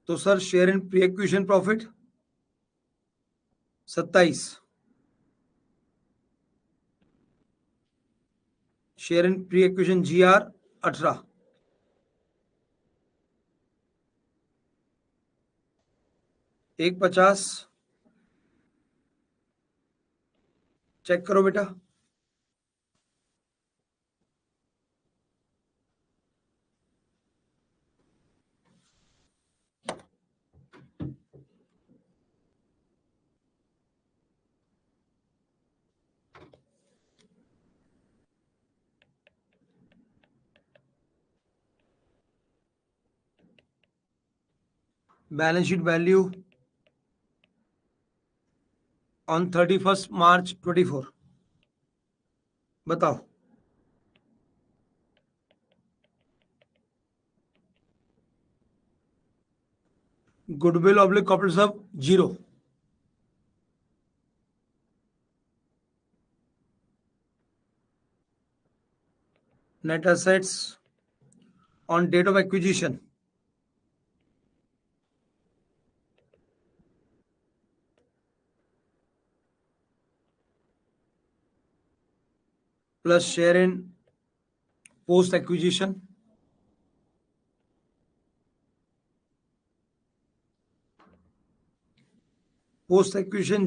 [SPEAKER 2] तो sir share in pre acquisition profit 27, share in pre acquisition GR 18, एक 50, चेक करो बेटा। बैलेंस शीट वैल्यू ऑन 31 मार्च 24, बताओ। गुडविल ऑब्लिक कॉर्पोरेट सब 0, net assets on date of acquisition plus share in post acquisition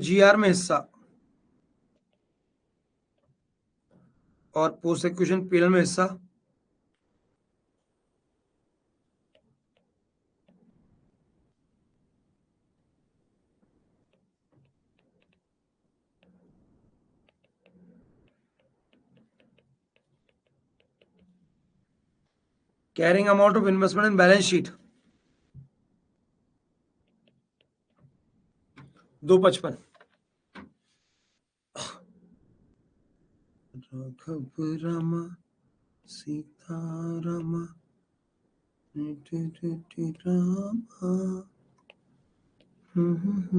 [SPEAKER 2] GR में हिस्सा और post acquisition PL में हिस्सा, carrying amount of investment in balance sheet 255, Raghav Rama Sita Rama Rama.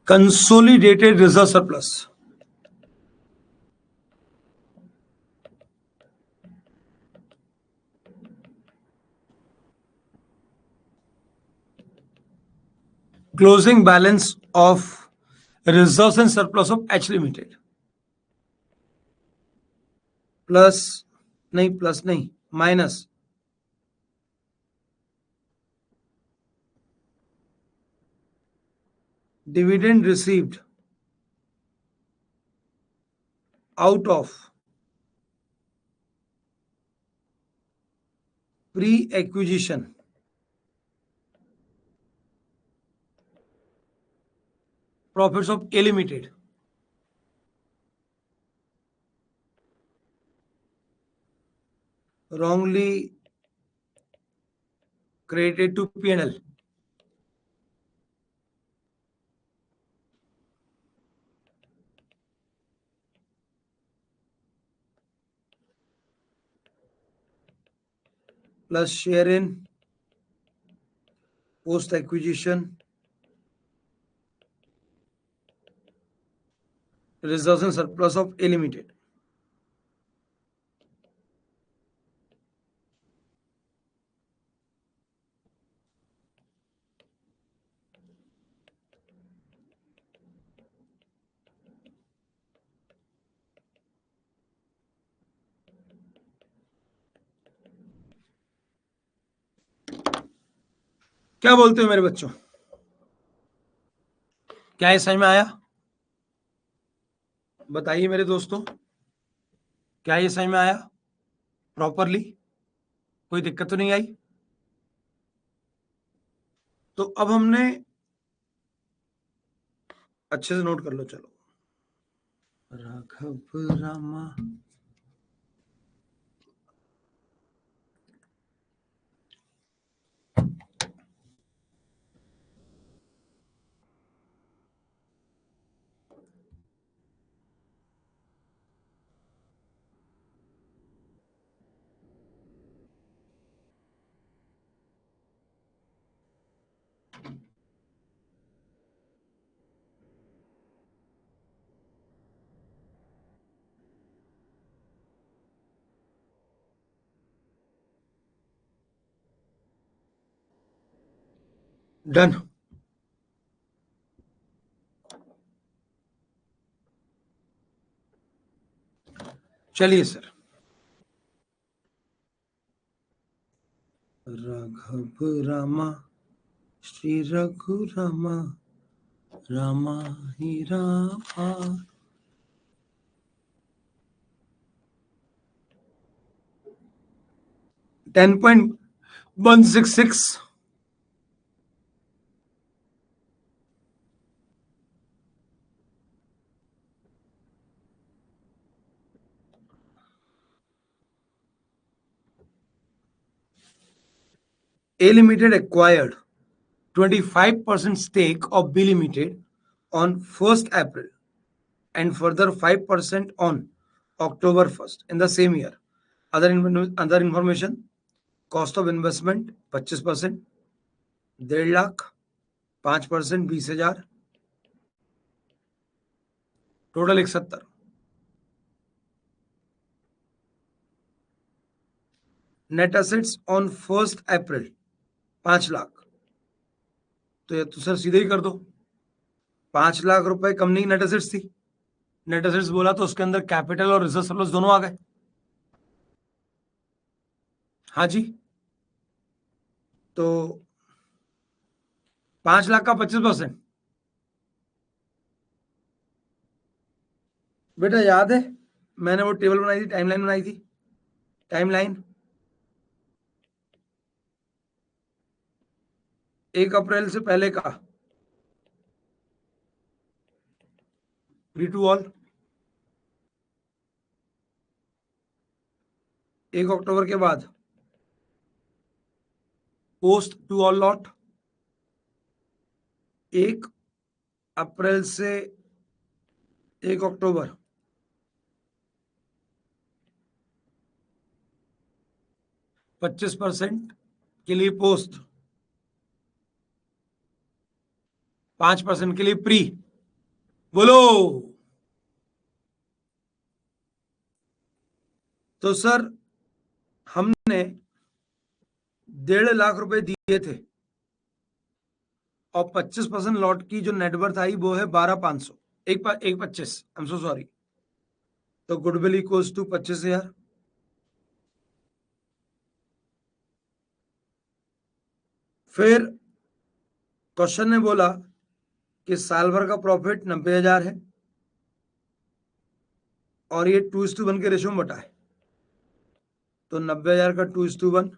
[SPEAKER 2] Consolidated reserve surplus, closing balance of reserves and surplus of H Limited plus नहीं minus dividend received out of pre-acquisition profits of A Limited wrongly credited to P&L plus share in post-acquisition reserves and surplus of A Limited. क्या बोलते हो मेरे बच्चों? क्या ये समझ में आया? बताइए मेरे दोस्तों, क्या ये समझ में आया प्रॉपरली? कोई दिक्कत तो नहीं आई? तो अब हमने अच्छे से नोट कर लो। चलो, राघव रामा डन। चलिए sir. Raghav Rama Shri Raghu Rama Rama he Rama. $10.166। A Limited acquired 25% stake of B Limited on 1st April and further 5% on October 1st in the same year. Other information, cost of investment 25%, 1.5 lakh, 5% 20,000, total 71। Net assets on 1st अप्रैल 5 लाख। तो ये तो sir सीधे ही कर दो, 5 लाख रुपए company की net assets थी। Net assets बोला तो उसके अंदर कैपिटल और रिजर्व सरप्लस दोनों आ गए। हाँ जी, तो 5 लाख का 25%। बेटा याद है मैंने वो टेबल बनाई थी, टाइमलाइन बनाई थी, टाइमलाइन 1 अप्रैल से पहले का प्री टू ऑल, 1 अक्टूबर के बाद पोस्ट टू ऑल लॉट, 1 अप्रैल से 1 अक्टूबर 25% के लिए पोस्ट, 5% के लिए प्री। बोलो। तो सर हमने 1.5 लाख रुपए दिए थे और 25% लॉट की जो नेटवर्थ आई वो है 12,500, 1,25। I am so sorry. तो गुडविल इक्वल्स टू 25,000। फिर क्वेश्चन ने बोला कि साल भर का प्रॉफिट 90,000 है और ये 2:1 के रेशियो में बटा है। तो 90,000 का 2:1,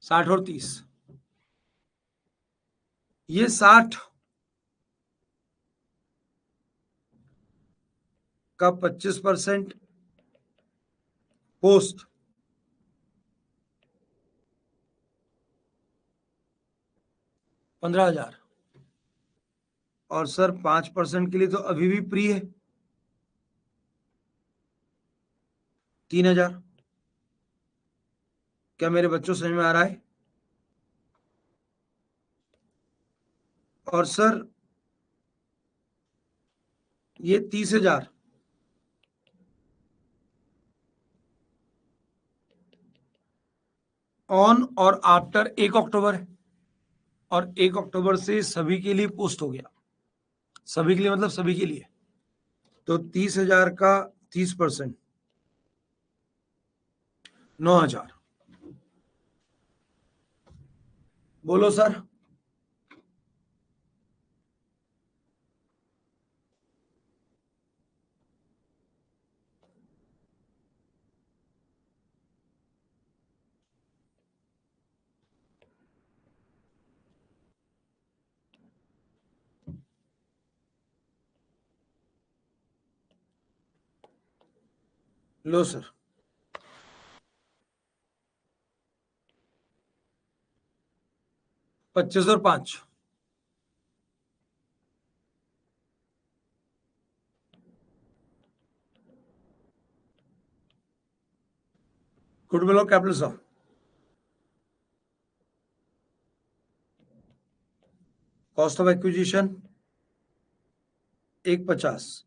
[SPEAKER 2] 60 और 30, ये 60 का 25% पोस्ट, 15,000। और सर 5% के लिए तो अभी भी प्री है, 3,000। क्या मेरे बच्चों समझ में आ रहा है? और सर ये 30,000 ऑन और आफ्टर 1 अक्टूबर है और 1 अक्टूबर से सभी के लिए पोस्ट हो गया। सभी के लिए मतलब सभी के लिए। तो 30,000 का 30%, 9,000। बोलो सर। लो सर। 25 और 5, गुडविल और capital saw, cost of acquisition 150,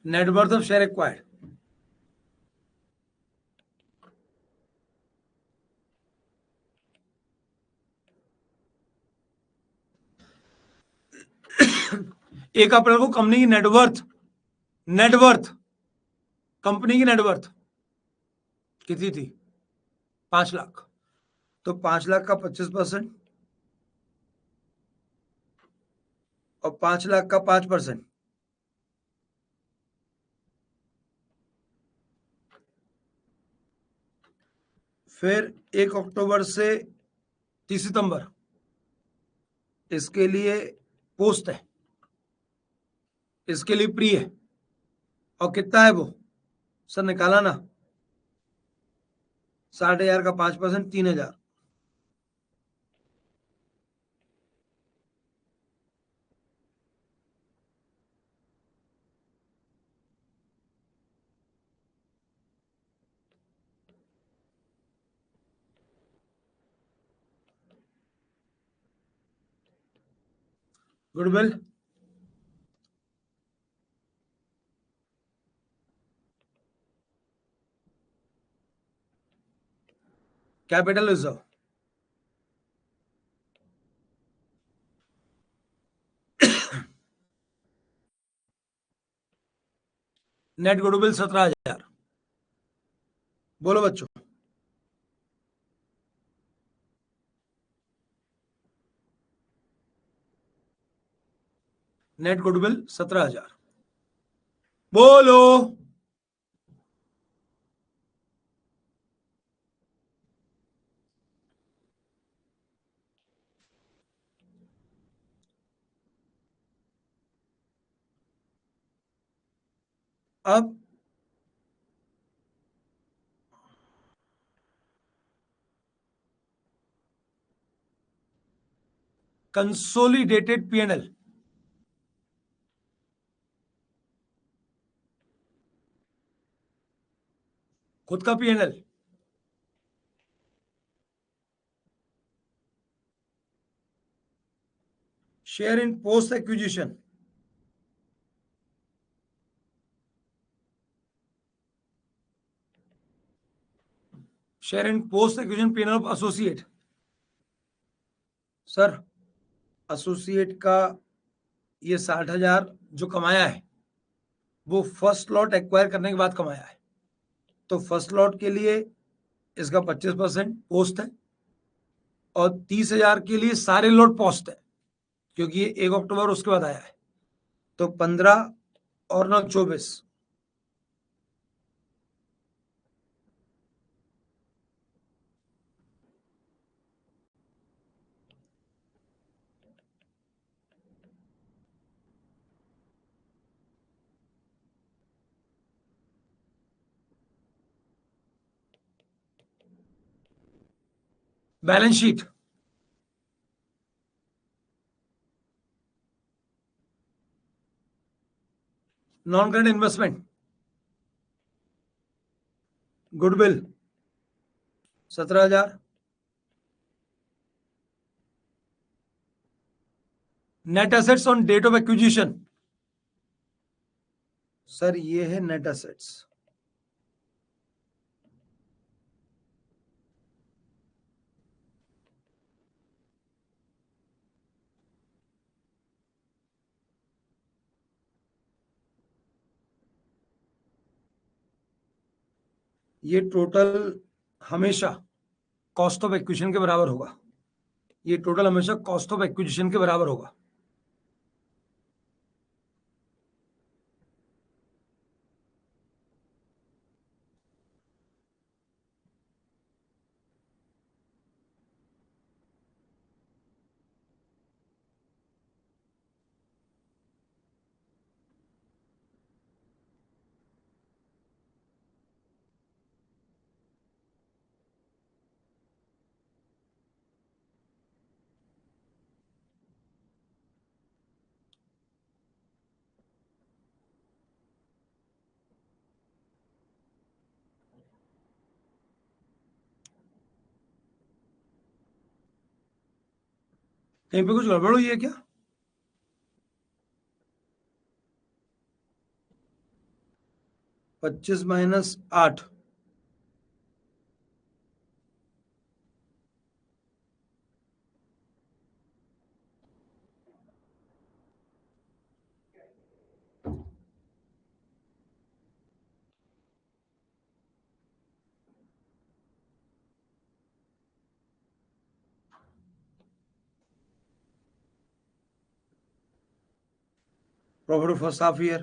[SPEAKER 2] net worth of share acquired, एक अप्रैल को कंपनी की नेटवर्थ कंपनी की नेटवर्थ कितनी थी? 5 लाख। तो 5 लाख का 25% और 5 लाख का 5%, फिर 1 अक्टूबर से 30 सितंबर इसके लिए पोस्ट है, इसके लिए प्री है। और कितना है वो सर निकाला ना? 60,000 का 5%, 3,000। Goodwill capital reserve, net goodwill 17,000। बोलो बच्चों। Net goodwill 17,000। बोलो। अब कंसोलिडेटेड पीएनएल, खुद का PNL, share in post acquisition, share in post acquisition PNL of associate. Sir associate का ये 60,000 जो कमाया है वो फर्स्ट लॉट एक्वायर करने के बाद कमाया है। तो फर्स्ट लॉट के लिए इसका 25% पोस्ट है और 30,000 के लिए सारे लॉट पोस्ट है, क्योंकि ये 1 अक्टूबर उसके बाद आया है। तो 15 और 9 24। Balance sheet, non current investment, goodwill 17,000, net assets on date of acquisition. Sir ये है नेट एसेट्स, ये टोटल हमेशा कॉस्ट ऑफ एक्विजिशन के बराबर होगा। ये टोटल हमेशा कॉस्ट ऑफ एक्विजिशन के बराबर होगा। कहीं पे कुछ गड़बड़ हुई है क्या? 25 minus 8, profit of first half year,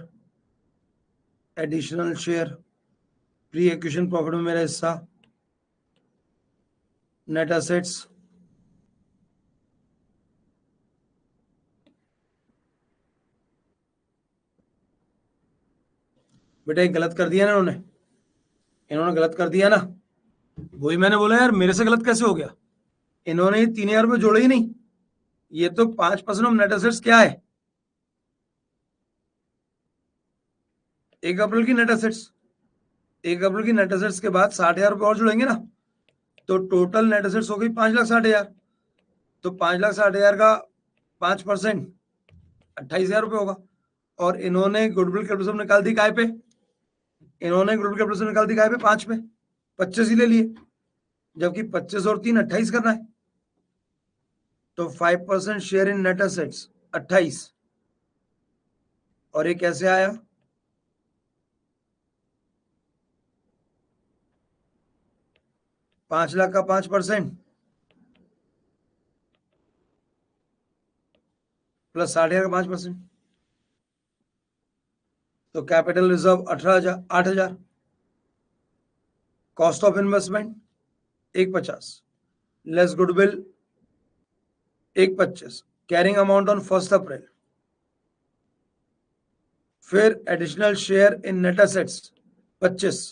[SPEAKER 2] additional share, pre acquisition profit में मेरा हिस्सा, नेट एसेट्स, बेटा एक गलत कर दिया ना इन्होंने गलत कर दिया ना। वही मैंने बोला यार मेरे से गलत कैसे हो गया, इन्होंने 3000 रुपये जोड़े ही नहीं। ये तो 5% ऑफ नेट एसेट्स क्या है, 1 अप्रैल की नेट एसेट्स, 1 अप्रैल की नेट एसेट्स के बाद 60,000 रुपये और जुड़ेंगे ना, तो टोटल नेट एसेट्स हो गई 5,60,000। तो 5,60,000 का 5% 28,000 रुपये होगा। और इन्होंने गुडविल कैपिटल निकाल दी काय पे, इन्होंने गुडविल कैपिटल निकाल दी काय पे 5 पे, 25 ही ले लिए, जबकि 25 और 3 28 करना है। तो 5% शेयर इन नेट एसेट्स 28, और ये कैसे आया, ₹5,00,000 का 5% प्लस 60,000 का 5%, तो capital reserve 8,000, cost of investment 150 less goodwill 125, carrying amount on 1 अप्रैल, फिर additional share in net assets 25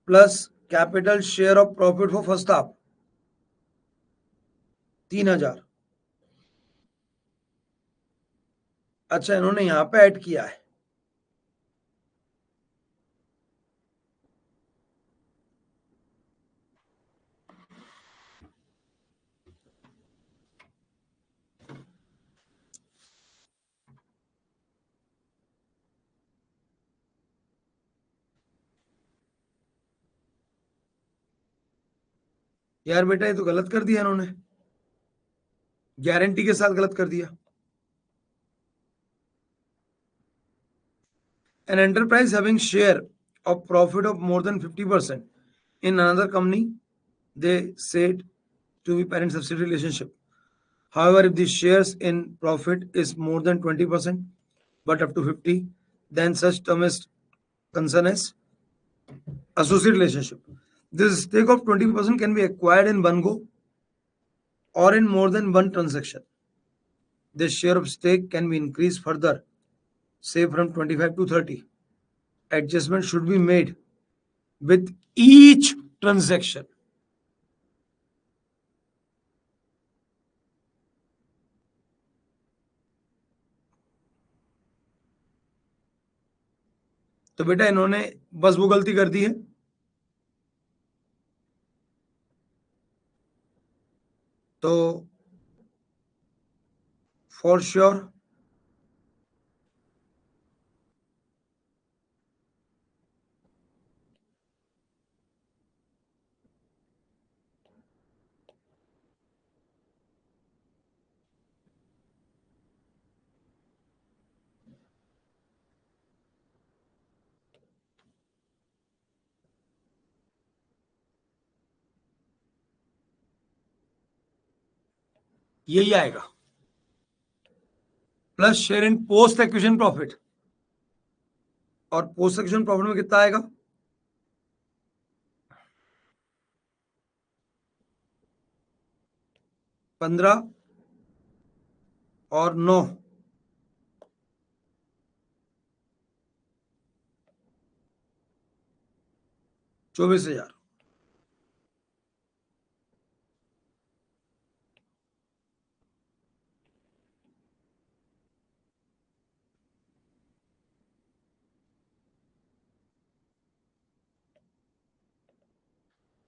[SPEAKER 2] plus capital share of profit for first half 3,000। अच्छा इन्होंने यहां पे ऐड किया है, यार बेटा ये तो गलत कर दिया इन्होंने, गारंटी के साथ गलत कर दिया। An enterprise having share of profit of more than 50% in another company, they said to be parent subsidiary relationship. However, if the shares in profit is more than 20% but up to 50, then such term is concerned as associate relationship. This stake of 20% can be acquired in one go or in more than one transaction. This share of stake can be increased further, say from 25 to 30. Adjustment should be made with each transaction. तो बेटा इन्होंने बस वो गलती कर दी है, तो for sure यही आएगा, plus share in post acquisition profit, और पोस्ट एक्विजिशन प्रॉफिट में कितना आएगा, 15 और 9, 24,000।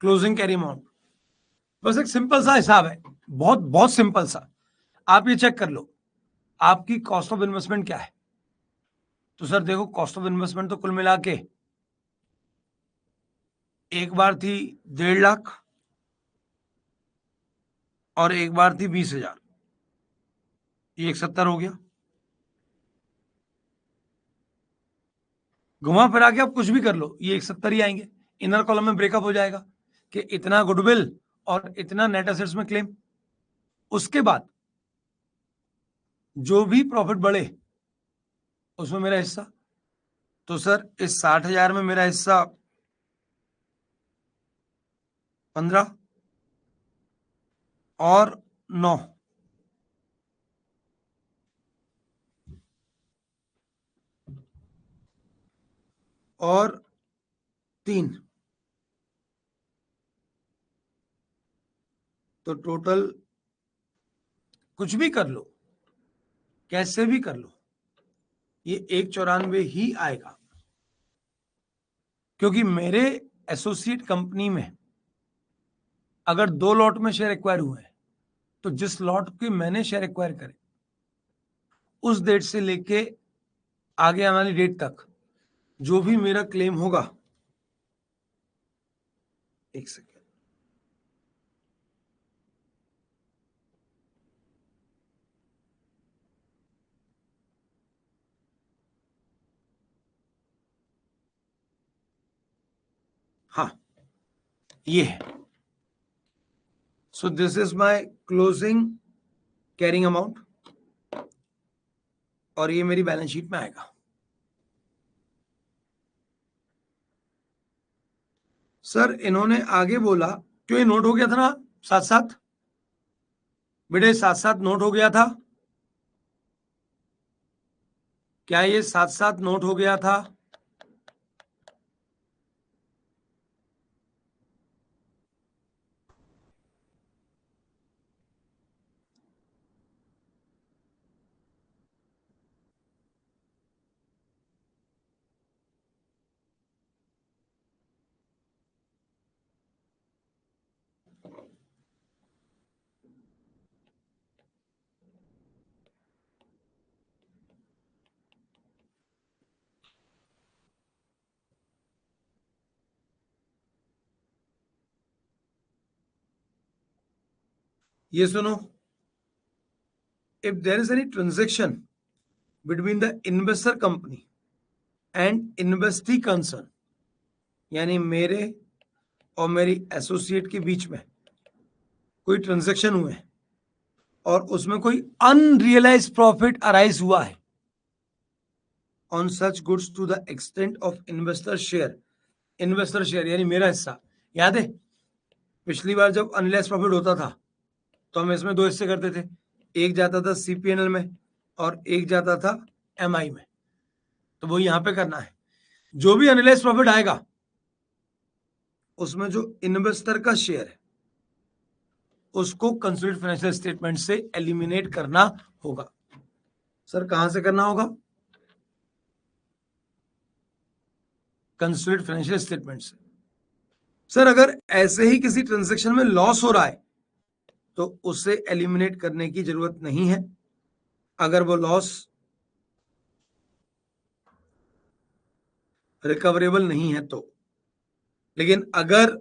[SPEAKER 2] क्लोजिंग कैरी अमाउंट, बस एक सिंपल सा हिसाब है, बहुत बहुत सिंपल सा। आप ये चेक कर लो आपकी कॉस्ट ऑफ इन्वेस्टमेंट क्या है, तो सर देखो कॉस्ट ऑफ इन्वेस्टमेंट तो कुल मिला के एक बार थी 1.5 लाख और एक बार थी 20,000, ये 170 हो गया। घुमा फिरा के आप कुछ भी कर लो, ये 170 ही आएंगे। इनर कॉलम में ब्रेकअप हो जाएगा कि इतना गुडविल और इतना नेट एसेट्स में क्लेम। उसके बाद जो भी प्रॉफिट बढ़े उसमें मेरा हिस्सा। तो सर इस 60,000 में मेरा हिस्सा 15 और 9, और 3, तो टोटल कुछ भी कर लो, कैसे भी कर लो, ये 194 ही आएगा। क्योंकि मेरे एसोसिएट कंपनी में अगर 2 लॉट में शेयर एक्वायर हुए हैं, तो जिस लॉट के मैंने शेयर एक्वायर करे उस डेट से लेके आगे आने वाली डेट तक जो भी मेरा क्लेम होगा, एक सेकेंड, हाँ ये है। So this is my closing carrying amount और ये मेरी बैलेंस शीट में आएगा। सर इन्होंने आगे बोला, क्यों ये नोट हो गया था ना साथ साथ, बेटे साथ साथ नोट हो गया था, क्या ये साथ साथ नोट हो गया था? ये सुनो, if there is any transaction between the investor company and investee concern, यानी मेरे और मेरी एसोसिएट के बीच में कोई ट्रांजेक्शन हुए और उसमें कोई अनरियलाइज प्रॉफिट अराइज हुआ है on such goods to the extent of investor share यानी मेरा हिस्सा। याद है पिछली बार जब अनरियलाइज प्रॉफिट होता था तो हम इसमें 2 हिस्से करते थे, एक जाता था सीपीएनएल में और एक जाता था एमआई में। तो वो यहां पे करना है, जो भी अनरियलाइज प्रॉफिट आएगा उसमें जो इन्वेस्टर का शेयर है उसको कंसोलिडेटेड फाइनेंशियल स्टेटमेंट से एलिमिनेट करना होगा। सर कहां से करना होगा? कंसोलिडेटेड फाइनेंशियल स्टेटमेंट से। सर अगर ऐसे ही किसी ट्रांजैक्शन में लॉस हो रहा है तो उसे एलिमिनेट करने की जरूरत नहीं है, अगर वो लॉस रिकवरेबल नहीं है तो। लेकिन अगर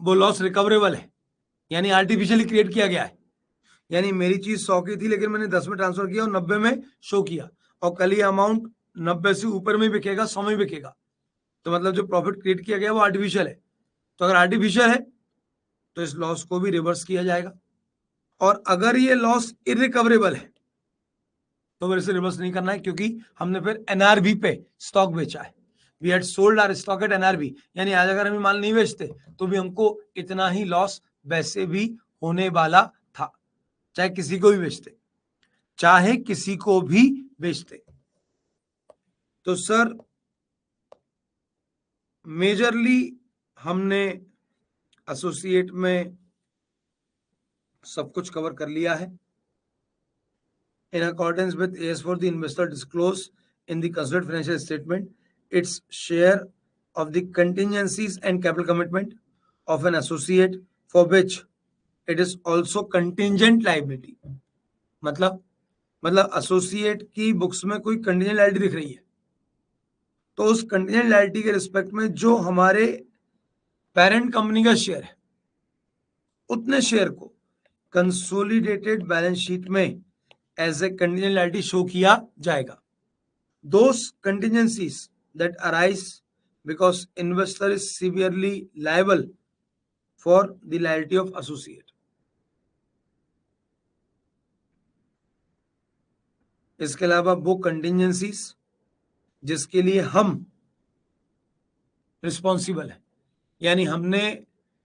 [SPEAKER 2] वो लॉस रिकवरेबल है, यानी आर्टिफिशियली क्रिएट किया गया है, यानी मेरी चीज 100 की थी लेकिन मैंने 10 में ट्रांसफर किया और 90 में शो किया, और कल ये अमाउंट 90 से ऊपर में बिकेगा, 100 में बिकेगा, तो मतलब जो प्रॉफिट क्रिएट किया गया वो आर्टिफिशियल है। तो अगर आर्टिफिशियल है तो इस लॉस को भी रिवर्स किया जाएगा, और अगर ये लॉस इरिकवरेबल है तो फिर इसे रिवर्स नहीं करना है, क्योंकि हमने फिर एनआरबी पे स्टॉक बेचा है। We had sold our stock at NRB, यानी आज अगर हम माल नहीं बेचते तो भी हमको इतना ही लॉस वैसे भी होने वाला था, चाहे किसी को भी बेचते, चाहे किसी को भी बेचते। तो सर मेजरली हमने एसोसिएट में सब कुछ कवर कर लिया है। In accordance with AS4, the investor disclose in the consolidated financial statement its share of the contingencies and capital commitment of an associate for which it is also contingent liability। मतलब मतलब associate की books में कोई contingent liability दिख रही है, तो उस कंटिजेंट लायबिलिटी के रिस्पेक्ट में जो हमारे पेरेंट कंपनी का शेयर है, उतने शेयर को कंसोलिडेटेड बैलेंस शीट में as a contingent liability show किया जाएगा. Those contingencies that arise because investor is severely liable for the liability of associate. इसके अलावा वो कंटिजेंसीज जिसके लिए हम रिस्पॉन्सिबल है, यानी हमने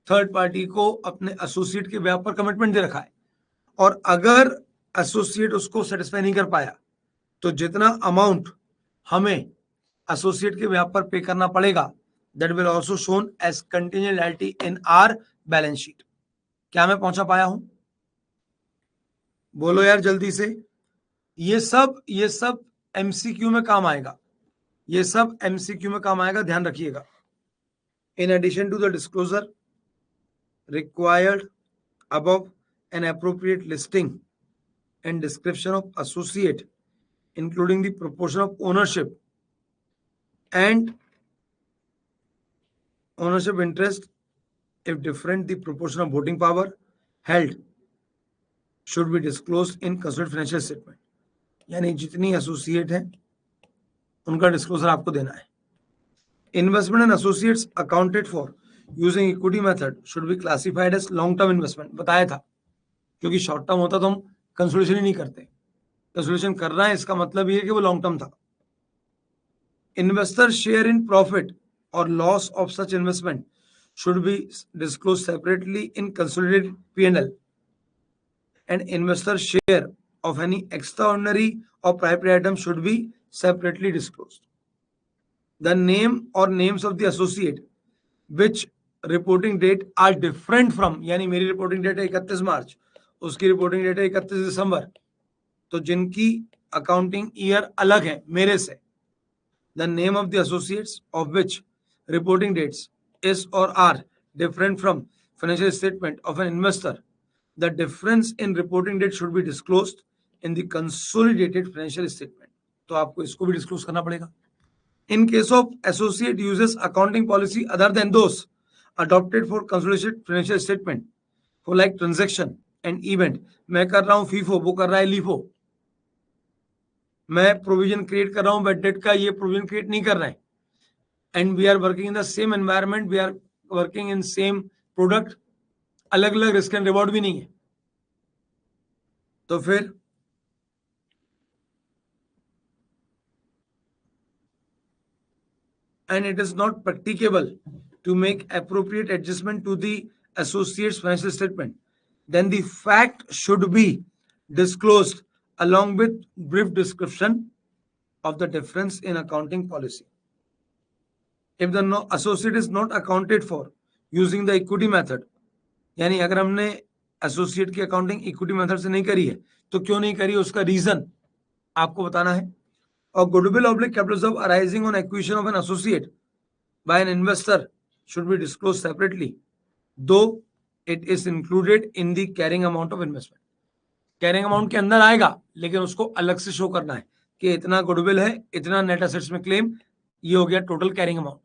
[SPEAKER 2] थर्ड पार्टी को अपने एसोसिएट के व्यापार कमिटमेंट दे रखा है, और अगर एसोसिएट उसको सेटिस्फाई नहीं कर पाया तो जितना अमाउंट हमें एसोसिएट के व्यापार पे करना पड़ेगा, that will also shown as contingent liability in our balance sheet. क्या मैं पहुंचा पाया हूं? बोलो यार जल्दी से. ये सब एमसीक्यू में काम आएगा, ये सब एमसीक्यू में काम आएगा, ध्यान रखिएगा. In addition to the disclosure required above an appropriate listing and description of associate, including the proportion of ownership and ownership interest, if different, the proportion of voting power held should be disclosed in consolidated financial statement. यानी जितनी associate है उनका disclosure आपको देना है. Investment and associates accounted for using equity method should be classified as long term investment. बताया था, क्योंकि शॉर्ट टर्म होता तो हम कंसोलिडेशन ही नहीं करते. कंसोलिडेशन कर रहा है इसका मतलब ये है कि वो लॉन्ग टर्म था. इन्वेस्टर शेयर इन प्रॉफिट और loss of such investment should be disclosed separately in consolidated P&L, and investor share of any extraordinary or proprietary item should be separately disclosed. The name or names of the associate which reporting date are different from, यानी मेरी reporting date है 31 मार्च, उसकी reporting date है 31 दिसंबर, तो जिनकी accounting year अलग है मेरे से, the name of the associates of which reporting dates is or are different from financial statement of an investor, the difference in reporting date should be disclosed in the consolidated financial statement. तो आपको इसको भी disclose करना पड़ेगा. In case of associate uses accounting policy other than those adopted for consolidated financial statement for like transaction and event, मैं कर रहा हूं फीफो, वो कर रहा है लीफो. मैं प्रोविजन क्रिएट कर रहा हूं बैड डेट का, ये प्रोविजन क्रिएट नहीं कर रहे हैं. And we are working in the same environment, we are working in same product, अलग अलग रिस्क एंड रिवॉर्ड भी नहीं है. तो फिर and it is not practicable to make appropriate adjustment to the associates financial statement, then the fact should be disclosed along with brief description of the difference in accounting policy. If the associate is not accounted for using the equity method, यानी अगर हमने associate की accounting equity method से नहीं करी है तो क्यों नहीं करी, उसका रीजन आपको बताना है. और goodwill oblique capital reserve arising on acquisition of an associate by an investor should be disclose separately, though it is included in the carrying amount of investment. Carrying amount के अंदर आएगा, लेकिन उसको अलग से शो करना है कि इतना गुडविल है, इतना नेट एसेट्स में क्लेम, ये हो गया टोटल कैरिंग अमाउंट.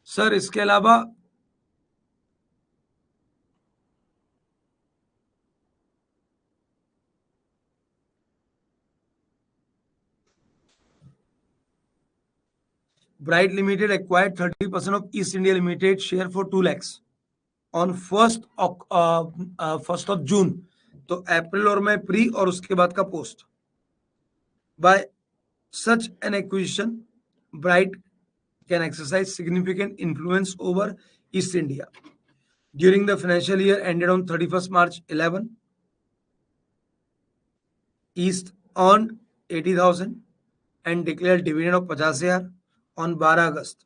[SPEAKER 2] सर इसके अलावा Bright Limited acquired 30% of East India Limited share for 2 lakhs on 1st of June. तो अप्रैल और मई प्री और उसके बाद का post. By such an acquisition, Bright can exercise significant influence over East India. During the financial year ended on 31st March 11, East earned 80,000 and declared dividend of 50,000 on 12 August.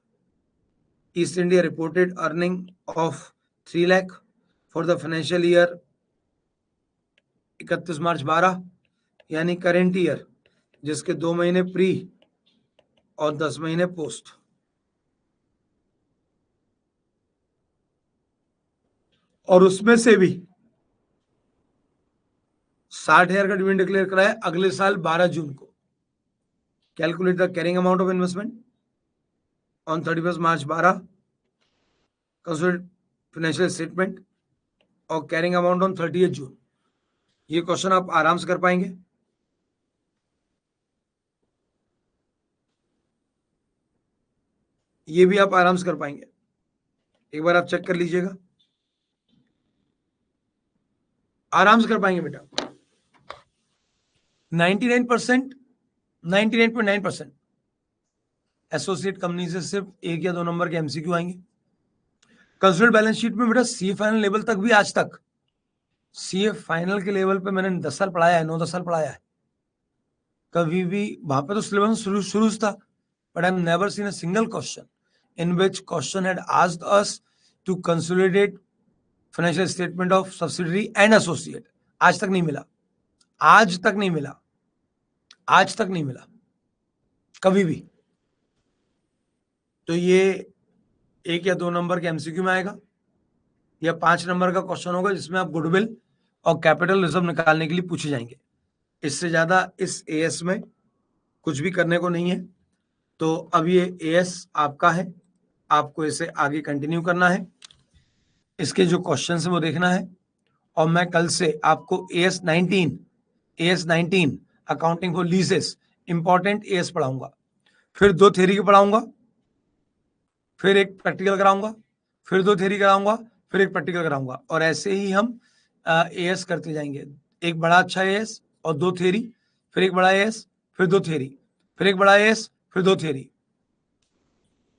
[SPEAKER 2] East India reported earning of 3 lakh for the financial year 31 मार्च 12, यानी current year, जिसके 2 महीने pre और 10 महीने post. और उसमें से भी 60,000 का डिविडेंड डिक्लेयर करा है अगले साल 12 जून को। Calculate the carrying amount of investment on 31 March 12, consolidated financial statement और कैरिंग अमाउंट ऑन 30 जून। ये क्वेश्चन आप आराम से कर पाएंगे। ये भी आप आराम से कर पाएंगे, एक बार आप चेक कर लीजिएगा, आराम से कर पाएंगे बेटा। 99%, 99.9% एसोसिएट कंपनी से सिर्फ 1 या 2 नंबर के एमसीक्यू आएंगे। कंसोलिडेटेड बैलेंस शीट में बेटा सीए फाइनल लेवल तक भी, आज तक सीए फाइनल के लेवल पे मैंने 10 साल पढ़ाया है, 9-10 साल पढ़ाया है। कभी भी वहां पे तो सिलेबस शुरू था, but I have never seen a single question in which question had asked us to consolidate financial statement of subsidiary and associate। आज तक नहीं मिला, आज तक नहीं मिला, आज तक नहीं मिला कभी भी। तो ये 1 या 2 नंबर के एमसीक्यू में आएगा, या 5 नंबर का क्वेश्चन होगा जिसमें आप गुडविल और कैपिटल रिजर्व निकालने के लिए पूछे जाएंगे। इससे ज्यादा इस एएस में कुछ भी करने को नहीं है। तो अब ये एएस आपका है, आपको इसे आगे कंटिन्यू करना है, इसके जो क्वेश्चन है वो देखना है। और मैं कल से आपको AS 19 accounting for लीजेस important AS पढ़ाऊंगा, फिर 2 थ्योरी के पढ़ाऊंगा, फिर एक प्रैक्टिकल कराऊंगा, फिर 2 थ्योरी कराऊंगा, फिर एक प्रैक्टिकल कराऊंगा, और ऐसे ही हम AS करते जाएंगे। एक बड़ा अच्छा AS और 2 थ्योरी, फिर एक बड़ा AS, फिर 2 थ्योरी, फिर एक बड़ा AS, फिर 2 थ्योरी।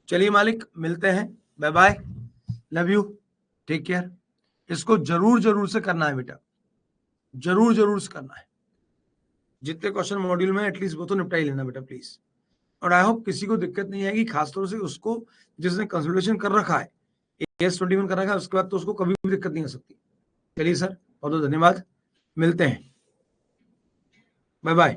[SPEAKER 2] चलिए मालिक, मिलते हैं, bye bye, love you, take care. इसको जरूर से करना है बेटा, जरूर से करना है। जितने क्वेश्चन मॉड्यूल में एटलीस्ट वो तो निपटा ही लेना बेटा प्लीज। और आई होप किसी को दिक्कत नहीं आएगी, खासतौर से उसको जिसने कंसल्टेशन कर रखा है, AS 21 कर रखा है, उसके बाद तो उसको कभी भी दिक्कत नहीं हो सकती। चलिए सर, बहुत बहुत धन्यवाद, मिलते हैं, बाय बाय।